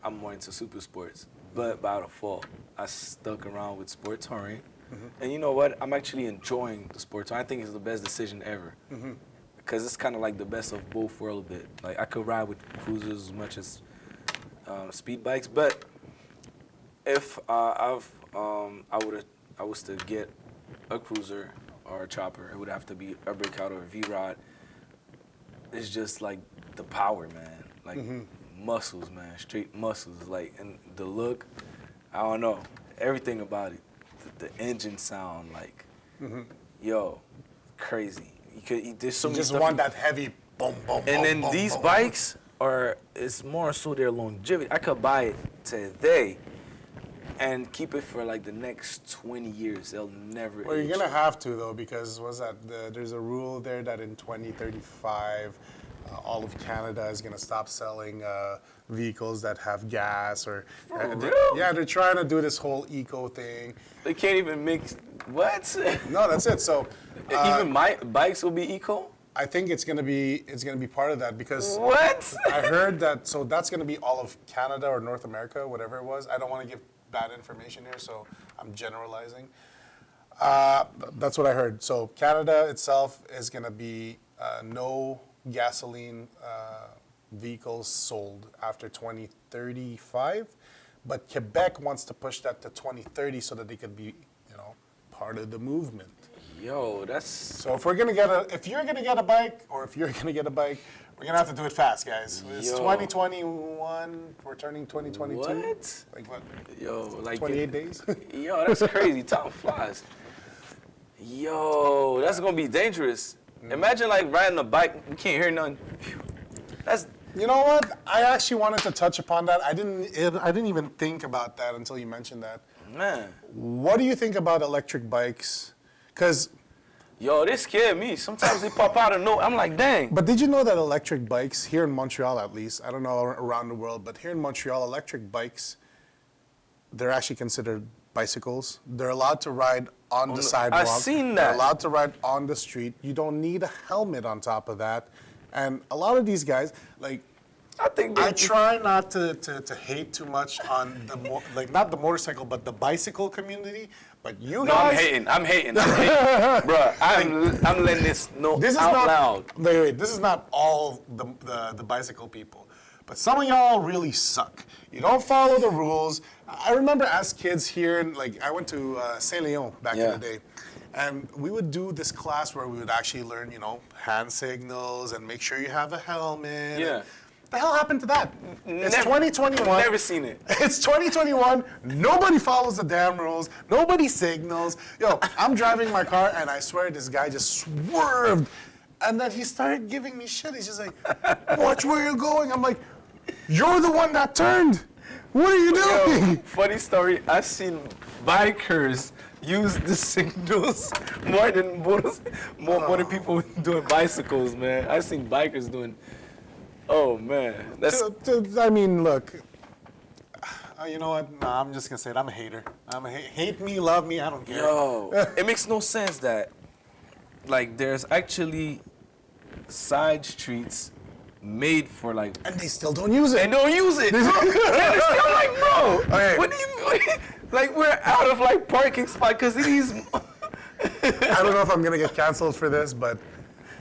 Speaker 2: I'm more into super sports. But by default, I stuck around with sport touring. And you know what? I'm actually enjoying the sport touring. I think it's the best decision ever. Because it's kind of like the best of both worlds a bit. Like, I could ride with cruisers as much as speed bikes. But if I was to get a cruiser or a chopper, it would have to be a Breakout or a V-Rod. It's just like the power, man. Like muscles, man. Straight muscles. Like, and the look, I don't know. Everything about it. The engine sound, like, yo, crazy. There's so
Speaker 1: You
Speaker 2: many
Speaker 1: just
Speaker 2: stuff
Speaker 1: want that heavy boom, boom,
Speaker 2: And
Speaker 1: boom,
Speaker 2: then
Speaker 1: boom,
Speaker 2: these
Speaker 1: boom.
Speaker 2: bikes it's more so their longevity. I could buy it today and keep it for like the next 20 years. They'll never
Speaker 1: Well,
Speaker 2: age.
Speaker 1: you're gonna have to though, because there's a rule there that in 2035, all of Canada is gonna stop selling vehicles that have gas or.
Speaker 2: real?
Speaker 1: Yeah, they're trying to do this whole eco thing.
Speaker 2: They can't even mix, what?
Speaker 1: No, that's it. So.
Speaker 2: Even my bikes will be eco?
Speaker 1: I think it's gonna be part of that because
Speaker 2: What?
Speaker 1: I heard that. So that's gonna be all of Canada or North America, whatever it was. I don't want to give bad information here, so I'm generalizing. That's what I heard. So Canada itself is gonna be no gasoline vehicles sold after 2035, but Quebec wants to push that to 2030 so that they could be, part of the movement.
Speaker 2: Yo, that's...
Speaker 1: So if you're gonna get a bike, we're gonna have to do it fast, guys. It's 2021. We're turning 2022.
Speaker 2: What?
Speaker 1: Like what?
Speaker 2: Yo, like
Speaker 1: 28 days.
Speaker 2: Yo, that's crazy. Time flies. Yo, that's gonna be dangerous. Imagine like riding a bike, you can't hear nothing. That's...
Speaker 1: You know what? I actually wanted to touch upon that. I didn't even think about that until you mentioned that.
Speaker 2: Man.
Speaker 1: What do you think about electric bikes? Because...
Speaker 2: Yo, they scare me. Sometimes they pop out of nowhere. I'm like, dang.
Speaker 1: But did you know that electric bikes, here in Montreal at least, I don't know around the world, but here in Montreal, electric bikes, they're actually considered bicycles. They're allowed to ride on the sidewalk.
Speaker 2: I've seen that.
Speaker 1: They're allowed to ride on the street. You don't need a helmet on top of that. And a lot of these guys, like, I try not to hate too much on not the motorcycle, but the bicycle community. But you guys...
Speaker 2: I'm hating. Bruh, I'm letting this out loud.
Speaker 1: Wait, this is not all the bicycle people. But some of y'all really suck. You don't follow the rules. I remember as kids here, I went to Saint Leon back in the day. And we would do this class where we would actually learn, hand signals and make sure you have a helmet.
Speaker 2: Yeah.
Speaker 1: The hell happened to that? It's 2021.
Speaker 2: Never seen it.
Speaker 1: It's 2021. Nobody follows the damn rules. Nobody signals. Yo, I'm driving my car, and I swear this guy just swerved. And then he started giving me shit. He's just like, watch where you're going. I'm like, you're the one that turned. What are you doing?
Speaker 2: Yo, funny story. I've seen bikers use the signals more than people doing bicycles, man. I've seen bikers doing... Oh, man. That's...
Speaker 1: I mean, look. You know what? Nah, I'm just going to say it. I'm a hater. Hate me, love me, I don't care.
Speaker 2: Yo, it makes no sense that, there's actually side streets made for,
Speaker 1: And they still don't use it.
Speaker 2: And don't use it. Bro. They're still like, bro,
Speaker 1: okay.
Speaker 2: What do you... we're out of, parking spot because of these...
Speaker 1: I don't know if I'm going to get canceled for this, but...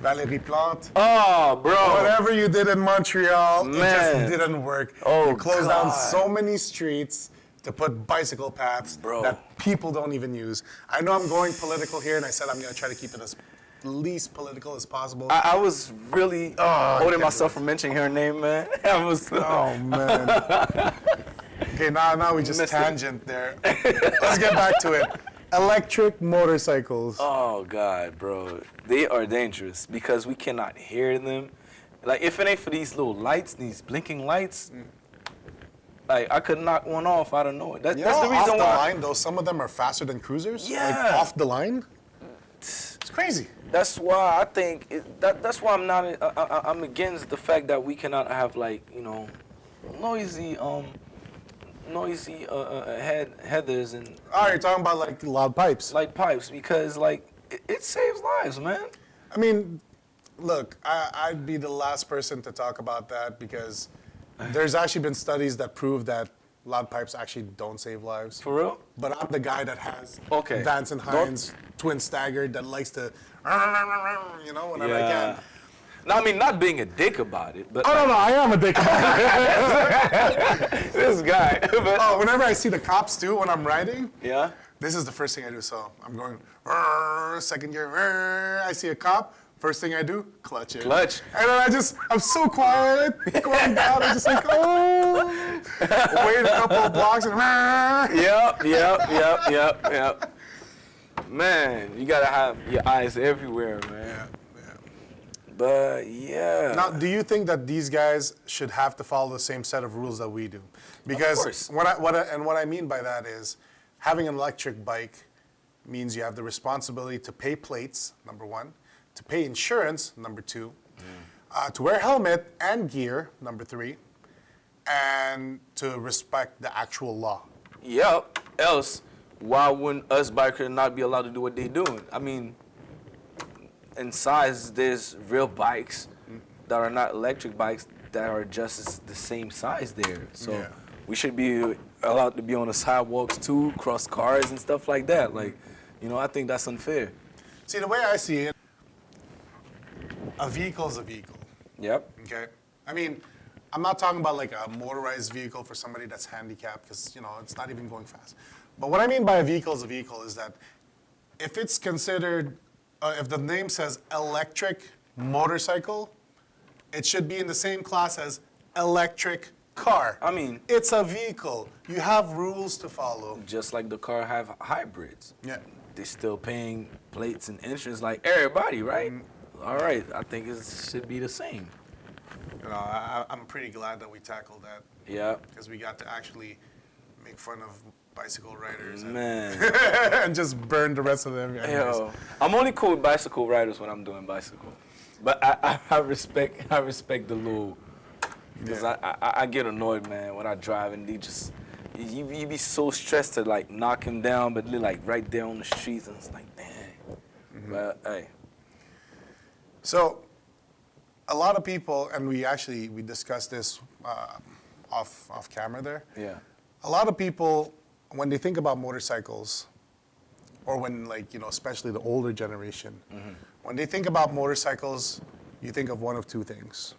Speaker 1: Valérie Plante.
Speaker 2: Oh, bro.
Speaker 1: Whatever you did in Montreal, it just didn't work.
Speaker 2: Oh,
Speaker 1: you closed down so many streets to put bicycle paths that people don't even use. I know I'm going political here, and I said I'm going to try to keep it as least political as possible.
Speaker 2: I was really holding myself from mentioning her name, man. I was...
Speaker 1: Oh, man. Okay, now we just tangent there. Let's get back to it. Electric motorcycles.
Speaker 2: Oh, God, bro. They are dangerous because we cannot hear them. If it ain't for these little lights, these blinking lights, I could knock one off out of nowhere. That's the reason
Speaker 1: off the
Speaker 2: why.
Speaker 1: line, though, some of them are faster than cruisers.
Speaker 2: Yeah.
Speaker 1: Off the line. It's crazy.
Speaker 2: That's why I think, that's why I'm not, I'm against the fact that we cannot have, noisy headers and...
Speaker 1: Oh, you're talking about loud pipes.
Speaker 2: Like pipes, because it saves lives, man.
Speaker 1: I mean, look, I'd be the last person to talk about that because there's actually been studies that prove that loud pipes actually don't save lives.
Speaker 2: For real?
Speaker 1: But I'm the guy that has Vance and
Speaker 2: Don't-
Speaker 1: Hines twin staggered that likes to, whenever I can.
Speaker 2: No, I mean, not being a dick about it, but...
Speaker 1: Oh, no, I am a dick about it.
Speaker 2: This guy. But,
Speaker 1: whenever I see the cops, too, when I'm riding,
Speaker 2: yeah?
Speaker 1: this is the first thing I do. So I'm going, second gear, I see a cop, first thing I do, clutch it.
Speaker 2: Clutch.
Speaker 1: And then I'm so quiet, going down, I'm just like, wait a couple of blocks, and
Speaker 2: Yep. Man, you gotta have your eyes everywhere, man.
Speaker 1: Yeah.
Speaker 2: But, yeah.
Speaker 1: Now, do you think that these guys should have to follow the same set of rules that we do? Because what I mean by that is, having an electric bike means you have the responsibility to pay plates, number one, to pay insurance, number two, to wear a helmet and gear, number three, and to respect the actual law.
Speaker 2: Yep. Else, why wouldn't us bikers not be allowed to do what they're doing? I mean, in size, there's real bikes that are not electric bikes that are just the same size there. So we should be allowed to be on the sidewalks too, cross cars and stuff like that. I think that's unfair.
Speaker 1: See, the way I see it, a vehicle is a vehicle.
Speaker 2: Yep.
Speaker 1: Okay? I mean, I'm not talking about like a motorized vehicle for somebody that's handicapped because, you know, it's not even going fast. But what I mean by a vehicle is that if it's considered, if the name says electric motorcycle, it should be in the same class as electric car.
Speaker 2: I mean,
Speaker 1: it's a vehicle. You have rules to follow.
Speaker 2: just like the car have hybrids.
Speaker 1: Yeah.
Speaker 2: They're still paying plates and insurance like everybody, right? All right, I think it should be the same.
Speaker 1: You know, I'm pretty glad that we tackled that
Speaker 2: Yeah.
Speaker 1: because we got to actually make fun of bicycle riders
Speaker 2: Man.
Speaker 1: and just burn the rest of them.
Speaker 2: Yo, I'm only cool with bicycle riders when I'm doing bicycle. But I respect the little, because I get annoyed, man, when I drive and they just, you be so stressed to like knock him down, but they're like right there on the streets and it's like, dang. But hey.
Speaker 1: So, a lot of people, and we discussed this off camera there.
Speaker 2: Yeah.
Speaker 1: A lot of people, when they think about motorcycles, or when like, you know, especially the older generation, when they think about motorcycles, you think of one of two things.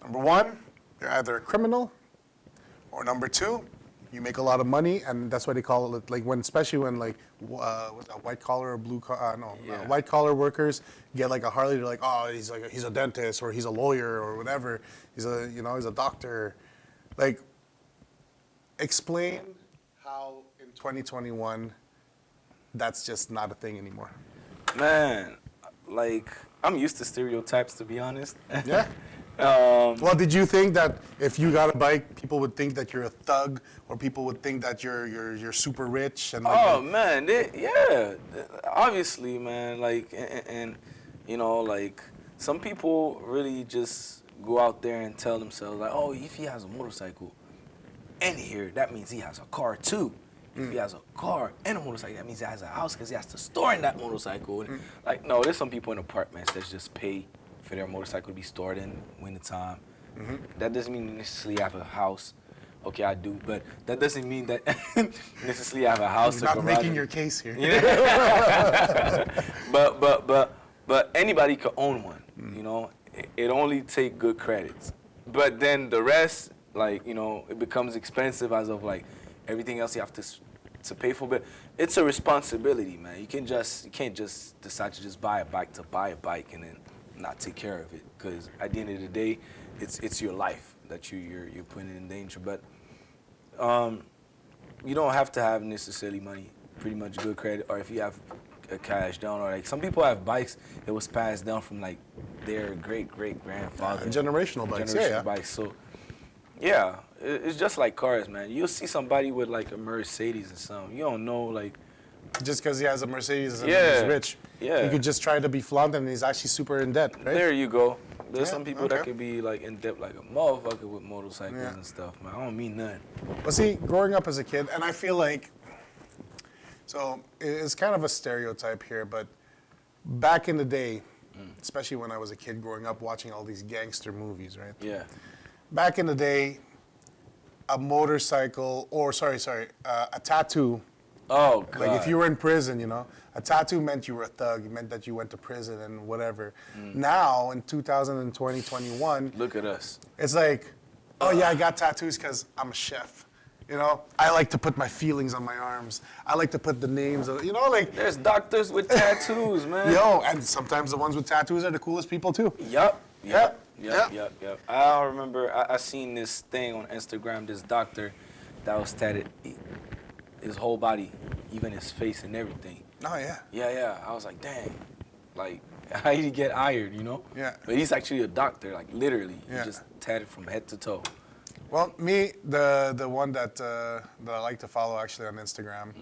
Speaker 1: Number one, you're either a criminal, or number two, you make a lot of money, and that's why they call it like when, especially when like white collar or blue collar, white collar workers get like a Harley. They're like, oh, he's a dentist or he's a lawyer or whatever. He's a doctor. Like, explain how in 2021 that's just not a thing anymore.
Speaker 2: Man, like, I'm used to stereotypes, to be honest.
Speaker 1: Yeah. Well, did you think that if you got a bike, people would think that you're a thug, or people would think that you're super rich? And like,
Speaker 2: Oh man, yeah, obviously, man. Like, and you know, like some people really just go out there and tell themselves like, oh, if he has a motorcycle and here, that means he has a car too. If he has a car and a motorcycle, that means he has a house because he has to store in that motorcycle. And like, no, there's some people in apartments that just pay for their motorcycle to be stored in winter time. That doesn't mean you necessarily have a house. Okay, I do, but that doesn't mean that necessarily I have a house.
Speaker 1: You're not making your case here.
Speaker 2: But anybody could own one. You know, it only take good credits. But then the rest, like, you know, it becomes expensive as of like everything else you have to pay for. But it's a responsibility, man. You can't just decide to just buy a bike and then not take care of it, because at the end of the day, it's your life that you're putting in danger. But you don't have to have necessarily money, pretty much good credit, or if you have a cash down, or like some people have bikes that was passed down from like their great grandfather.
Speaker 1: Generational bikes.
Speaker 2: Bikes. So yeah, it's just like cars, man. You'll see somebody with like a Mercedes or something. You don't know, like.
Speaker 1: Just because he has a Mercedes and
Speaker 2: Yeah,
Speaker 1: he's rich,
Speaker 2: yeah.
Speaker 1: he could just try to be flaunt and he's actually super in debt, right?
Speaker 2: There you go. There's
Speaker 1: Yeah,
Speaker 2: some people that could be like in debt like a motherfucker with motorcycles and stuff, man. I don't mean nothing.
Speaker 1: But see, growing up as a kid, and I feel like, so it's kind of a stereotype here, but back in the day, especially when I was a kid growing up watching all these gangster movies, right?
Speaker 2: Yeah.
Speaker 1: Back in the day, a motorcycle, or a tattoo.
Speaker 2: Oh, God.
Speaker 1: Like if you were in prison, you know, a tattoo meant you were a thug. It meant that you went to prison and whatever. Now, in 2020, 21,
Speaker 2: Look at us.
Speaker 1: it's like, oh yeah, I got tattoos because I'm a chef. You know, I like to put my feelings on my arms. I like to put the names of, you know, like.
Speaker 2: There's doctors with tattoos, man.
Speaker 1: Yo, and sometimes the ones with tattoos are the coolest people too.
Speaker 2: Yup.
Speaker 1: Yep.
Speaker 2: I remember I seen this thing on Instagram, this doctor that was tatted his whole body, even his face and everything.
Speaker 1: Oh yeah.
Speaker 2: Yeah. I was like, dang. Like, how did he get hired, you know?
Speaker 1: Yeah.
Speaker 2: But he's actually a doctor, like literally.
Speaker 1: Yeah.
Speaker 2: He just tatted from head to toe.
Speaker 1: Well, me, the one that I like to follow actually on Instagram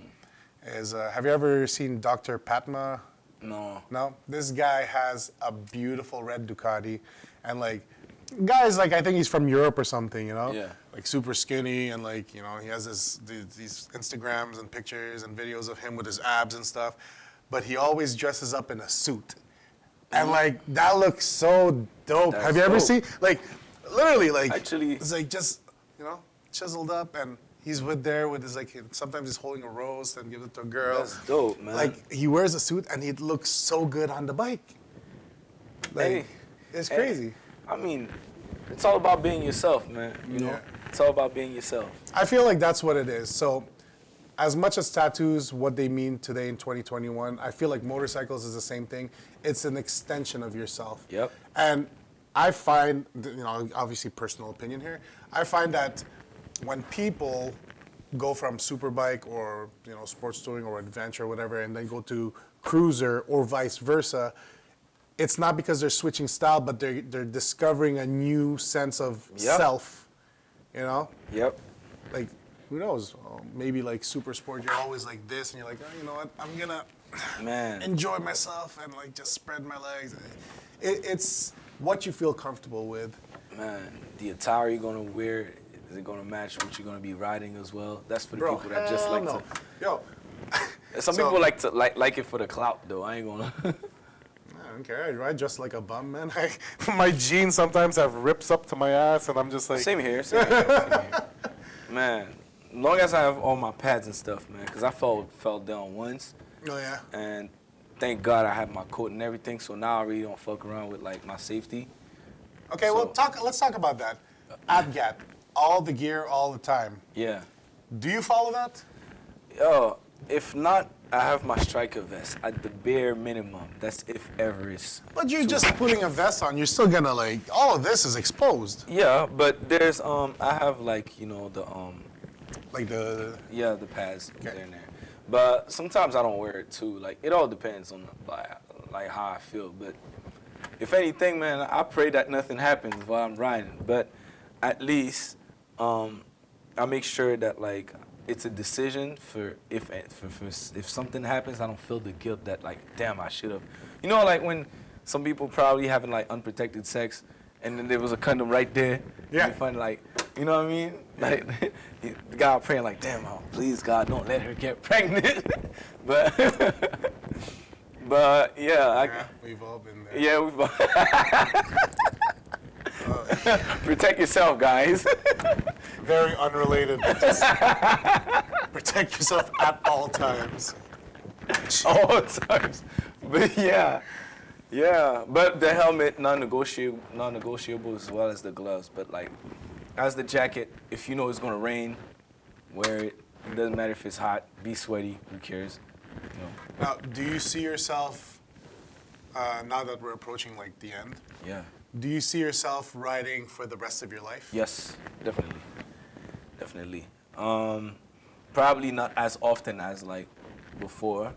Speaker 1: is, have you ever seen Dr. Patma?
Speaker 2: No.
Speaker 1: No? This guy has a beautiful red Ducati, and like, guy's like, I think he's from Europe or something, you know?
Speaker 2: Yeah.
Speaker 1: Like super skinny, and like, you know, he has these Instagrams and pictures and videos of him with his abs and stuff, but he always dresses up in a suit. And like, that looks so dope.
Speaker 2: That's
Speaker 1: Have you ever
Speaker 2: dope.
Speaker 1: seen, like, literally, like,
Speaker 2: Actually-
Speaker 1: it's like just, you know, chiseled up, and he's with his, like, sometimes he's holding a rose and gives it to a girl.
Speaker 2: That's dope, man.
Speaker 1: Like, he wears a suit and he looks so good on the bike. Like,
Speaker 2: Hey.
Speaker 1: it's crazy.
Speaker 2: I mean, it's all about being yourself, man. You know, it's all about being yourself.
Speaker 1: I feel like that's what it is. So, as much as tattoos, what they mean today in 2021, I feel like motorcycles is the same thing. It's an extension of yourself.
Speaker 2: Yep.
Speaker 1: And I find, obviously personal opinion here, I find that when people go from superbike or, sports touring or adventure or whatever, and then go to cruiser or vice versa, it's not because they're switching style, but they're discovering a new sense of self,
Speaker 2: Yep.
Speaker 1: Like, who knows? Maybe like super sport, you're always like this, and you're like, oh, you know what? I'm gonna enjoy myself and like just spread my legs. It's what you feel comfortable with.
Speaker 2: Man, the attire you're gonna wear, is it gonna match what you're gonna be riding as well? That's for the people that just like to.
Speaker 1: Yo.
Speaker 2: Some people like to like it for the clout though. I ain't gonna.
Speaker 1: I don't care. I ride just like a bum, man. My jeans sometimes have rips up to my ass, and I'm just like.
Speaker 2: Same here. Same here. Man, as long as I have all my pads and stuff, man, because I fell down once.
Speaker 1: Oh yeah.
Speaker 2: And thank God I have my coat and everything, so now I really don't fuck around with like my safety.
Speaker 1: Okay, well let's talk about that. At Gat, all the gear all the time.
Speaker 2: Yeah.
Speaker 1: Do you follow that?
Speaker 2: Yo, if not, I have my striker vest at the bare minimum. That's if ever is.
Speaker 1: But you're just putting a vest on. You're still gonna like all of this is exposed.
Speaker 2: Yeah, but there's I have like the
Speaker 1: like the
Speaker 2: pads there and there. But sometimes I don't wear it too. Like it all depends on like how I feel. But if anything, man, I pray that nothing happens while I'm riding. But at least I make sure that like it's a decision for if something happens, I don't feel the guilt that like damn I should have. Like when some people probably having like unprotected sex, and then there was a condom right there.
Speaker 1: Yeah.
Speaker 2: You find like, you know what I mean? Like the guy praying like, damn, oh, please God, don't let her get pregnant. but yeah,
Speaker 1: we've all been there.
Speaker 2: Yeah, we've all. Protect yourself, guys.
Speaker 1: Very unrelated. Just protect yourself at all times.
Speaker 2: All times. But yeah. But the helmet, non-negotiable as well as the gloves. But like, as the jacket, if you know it's gonna rain, wear it. It doesn't matter if it's hot. Be sweaty. Who cares?
Speaker 1: Now, do you see yourself? Now that we're approaching like the end.
Speaker 2: Yeah.
Speaker 1: Do you see yourself riding for the rest of your life?
Speaker 2: Yes, definitely. Probably not as often as like before,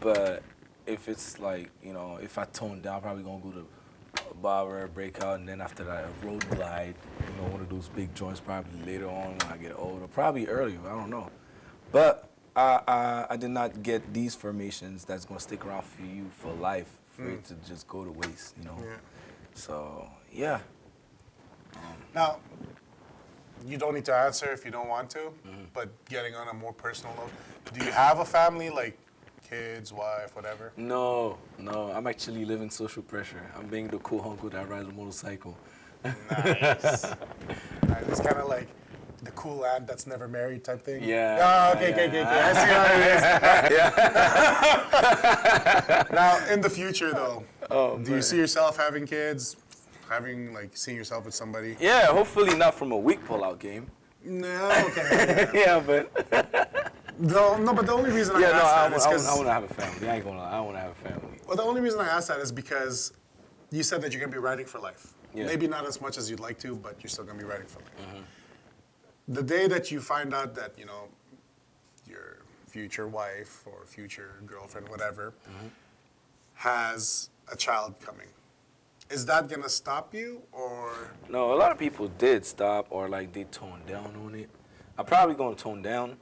Speaker 2: but if it's like if I tone down, probably gonna go to a barber, breakout, and then after that a road glide. One of those big joints probably later on when I get older, probably earlier. I don't know, but I did not get these formations that's gonna stick around for you for life, for it to just go to waste.
Speaker 1: Yeah.
Speaker 2: So, yeah.
Speaker 1: Now, you don't need to answer if you don't want to, but getting on a more personal note, do you have a family, like kids, wife, whatever?
Speaker 2: No, I'm actually living social pressure. I'm being the cool uncle that rides a motorcycle.
Speaker 1: Nice. It's kind of like the cool aunt that's never married type thing?
Speaker 2: Yeah.
Speaker 1: Oh, okay. I see how it is. Now, in the future, though, do you see yourself having kids, seeing yourself with somebody?
Speaker 2: Yeah, hopefully not from a weak pull-out game.
Speaker 1: No, okay.
Speaker 2: Yeah, but...
Speaker 1: No, but the only reason I asked that is because...
Speaker 2: I want to have a family. I ain't gonna lie. I want to have a family.
Speaker 1: Well, the only reason I asked that is because you said that you're going to be riding for life.
Speaker 2: Yeah.
Speaker 1: Maybe not as much as you'd like to, but you're still going to be riding for life. The day that you find out that, your future wife or future girlfriend, whatever, has a child coming, is that going to stop you or?
Speaker 2: No, a lot of people did stop or like they toned down on it. I'm probably going to tone down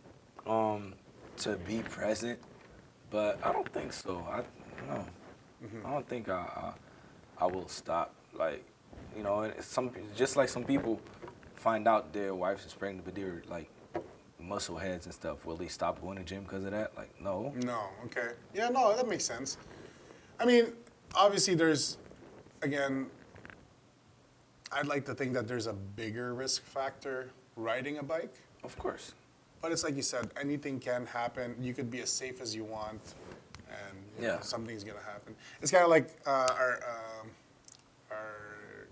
Speaker 2: to be present, but I don't think so. I don't think I will stop. Like, just like some people find out their wife is pregnant, but they're like muscle heads and stuff. Will they stop going to gym because of that? Like, no.
Speaker 1: No, okay. Yeah, no, that makes sense. I mean, obviously there's, again, I'd like to think that there's a bigger risk factor riding a bike.
Speaker 2: Of course.
Speaker 1: But it's like you said, anything can happen. You could be as safe as you want, and something's gonna happen. It's kind of like our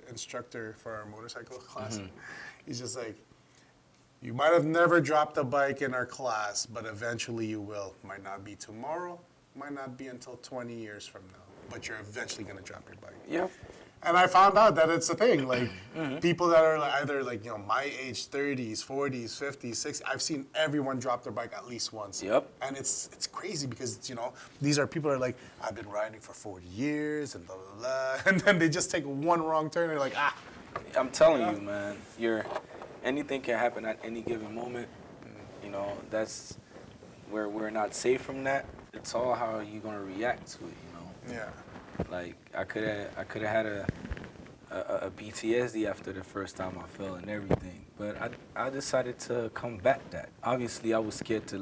Speaker 1: instructor for our motorcycle class. He's just like, you might have never dropped a bike in our class, but eventually you will. Might not be tomorrow, might not be until 20 years from now, but you're eventually going to drop your bike.
Speaker 2: Yep.
Speaker 1: And I found out that it's a thing. Like, people that are either like, my age, 30s, 40s, 50s, 60s, I've seen everyone drop their bike at least once.
Speaker 2: Yep.
Speaker 1: And it's crazy because, these are people that are like, I've been riding for 40 years and blah, blah, blah. And then they just take one wrong turn and they're like, ah.
Speaker 2: I'm telling you, man, anything can happen at any given moment. That's where we're not safe from that. It's all how you're gonna react to it,
Speaker 1: Yeah.
Speaker 2: Like I could have had a PTSD after the first time I fell and everything, but I decided to combat that. Obviously, I was scared to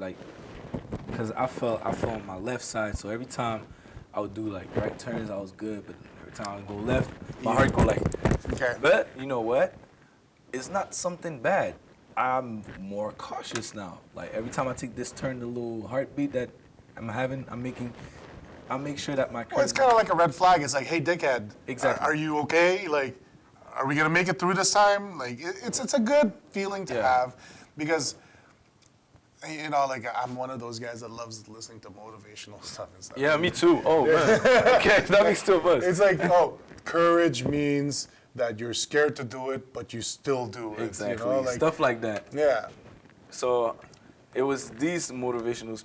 Speaker 2: because I fell on my left side, so every time I would do right turns, I was good, but every time I would go left, my heart go
Speaker 1: Okay.
Speaker 2: But you know what? It's not something bad. I'm more cautious now. Like every time I take this turn, the little heartbeat that I'm having, I'll make sure that my.
Speaker 1: Well, it's kind of like a red flag. It's like, hey, dickhead.
Speaker 2: Exactly.
Speaker 1: Are you okay? Like, are we gonna make it through this time? Like, it's a good feeling to have, because, I'm one of those guys that loves listening to motivational stuff and stuff.
Speaker 2: Yeah, me too. Oh man. Okay, that makes two of us.
Speaker 1: It's like, courage means that you're scared to do it, but you still do it.
Speaker 2: Exactly. Stuff like that.
Speaker 1: Yeah.
Speaker 2: So it was these motivational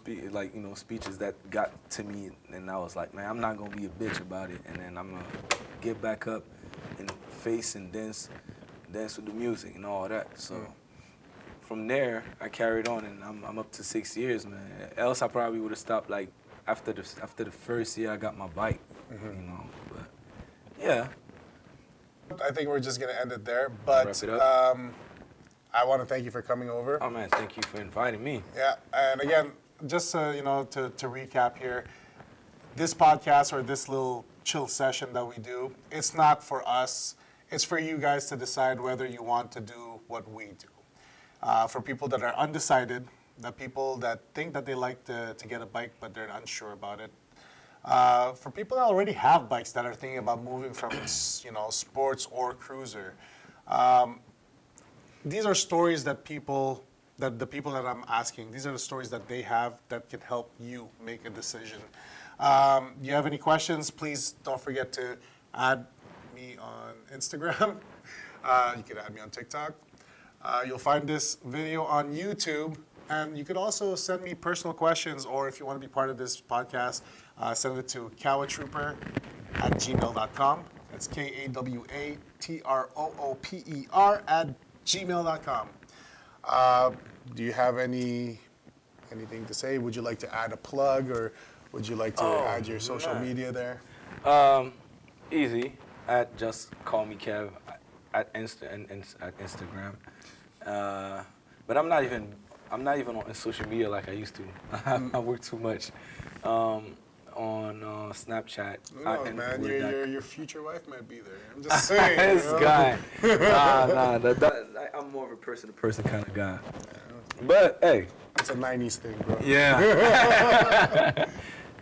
Speaker 2: speeches that got to me, and I was like, man, I'm not gonna be a bitch about it, and then I'm gonna get back up and face and dance with the music and all that. So from there, I carried on, and I'm up to 6 years, man. Else I probably would have stopped after the first year I got my bike, But yeah.
Speaker 1: I think we're just gonna end it there, but
Speaker 2: Wrap it up.
Speaker 1: I want to thank you for coming over.
Speaker 2: Oh man, thank you for inviting me.
Speaker 1: Yeah, and again, just to recap here, this podcast or this little chill session that we do, it's not for us. It's for you guys to decide whether you want to do what we do. For people that are undecided, the people that think that they like to get a bike but they're unsure about it. For people that already have bikes that are thinking about moving from sports or cruiser. These are stories that the people that I'm asking, these are the stories that they have that can help you make a decision. You have any questions, please don't forget to add me on Instagram. You can add me on TikTok. You'll find this video on YouTube, and you could also send me personal questions, or if you want to be part of this podcast, send it to kawatrooper@gmail.com. That's KAWATROOPER@gmail.com. Do you have anything to say? Would you like to add a plug, or would you like to add your social media there?
Speaker 2: Easy. Just call me Kev at Instagram. But I'm not even on social media like I used to. I work too much. On Snapchat.
Speaker 1: Man, your future wife might be there. I'm just saying.
Speaker 2: This guy. I'm more of a person-to-person kind of guy. But hey,
Speaker 1: it's a 90s thing, bro.
Speaker 2: Yeah.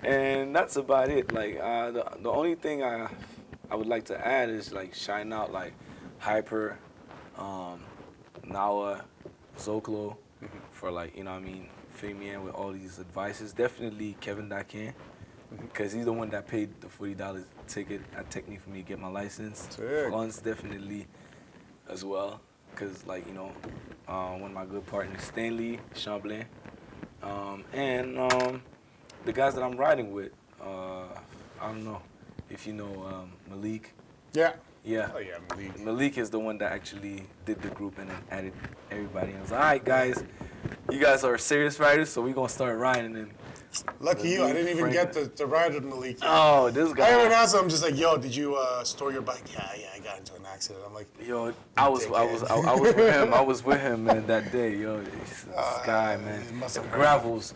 Speaker 2: And that's about it. The only thing I would like to add is shine out Hyper, Nawa, Zoclo for filling me in with all these advices. Definitely Kevin Dakin, because he's the one that paid the $40 ticket at Technique for me to get my license.
Speaker 1: Sick.
Speaker 2: Flunz definitely as well, because one of my good partners, Stanley Chamblin, and the guys that I'm riding with. I don't know if you know Malik.
Speaker 1: Yeah.
Speaker 2: Yeah.
Speaker 1: Oh, yeah, Malik.
Speaker 2: Malik is the one that actually did the group and then added everybody. And I was like, all right, guys, you guys are serious riders, so we're going to start riding. And
Speaker 1: lucky you, I didn't even get to ride with Malik yet.
Speaker 2: Oh, this guy.
Speaker 1: I haven't asked him. I'm just like, yo, did you store your bike? Yeah, I got into an accident. I'm like,
Speaker 2: yo, I was with him. I was with him, man, that day. Yo, this guy, man. The gravels.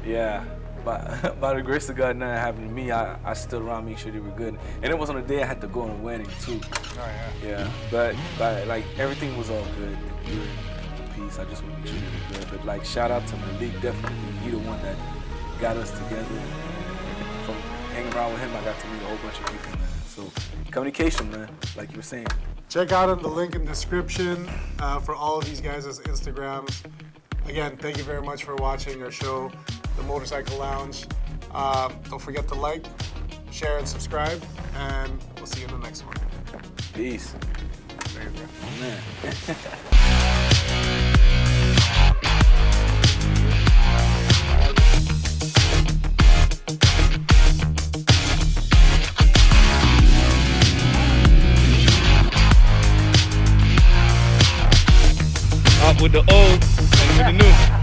Speaker 2: Yeah. But by the grace of God, nothing happened to me. I stood around, make sure they were good. And it was on the day I had to go on a wedding, too.
Speaker 1: Oh, yeah.
Speaker 2: Yeah. But everything was all good. The gear, the piece, I just want to make sure they were good. But, shout out to Malik, definitely. He the one that got us together. And from hanging around with him, I got to meet a whole bunch of people, man. So communication, man, like you were saying.
Speaker 1: Check out the link in the description for all of these guys' Instagrams. Again, thank you very much for watching our show, The Motorcycle Lounge. Don't forget to like, share, and subscribe, and we'll see you in the next one.
Speaker 2: Peace.
Speaker 1: There you go.
Speaker 2: Man.
Speaker 4: Out with the old and with the new.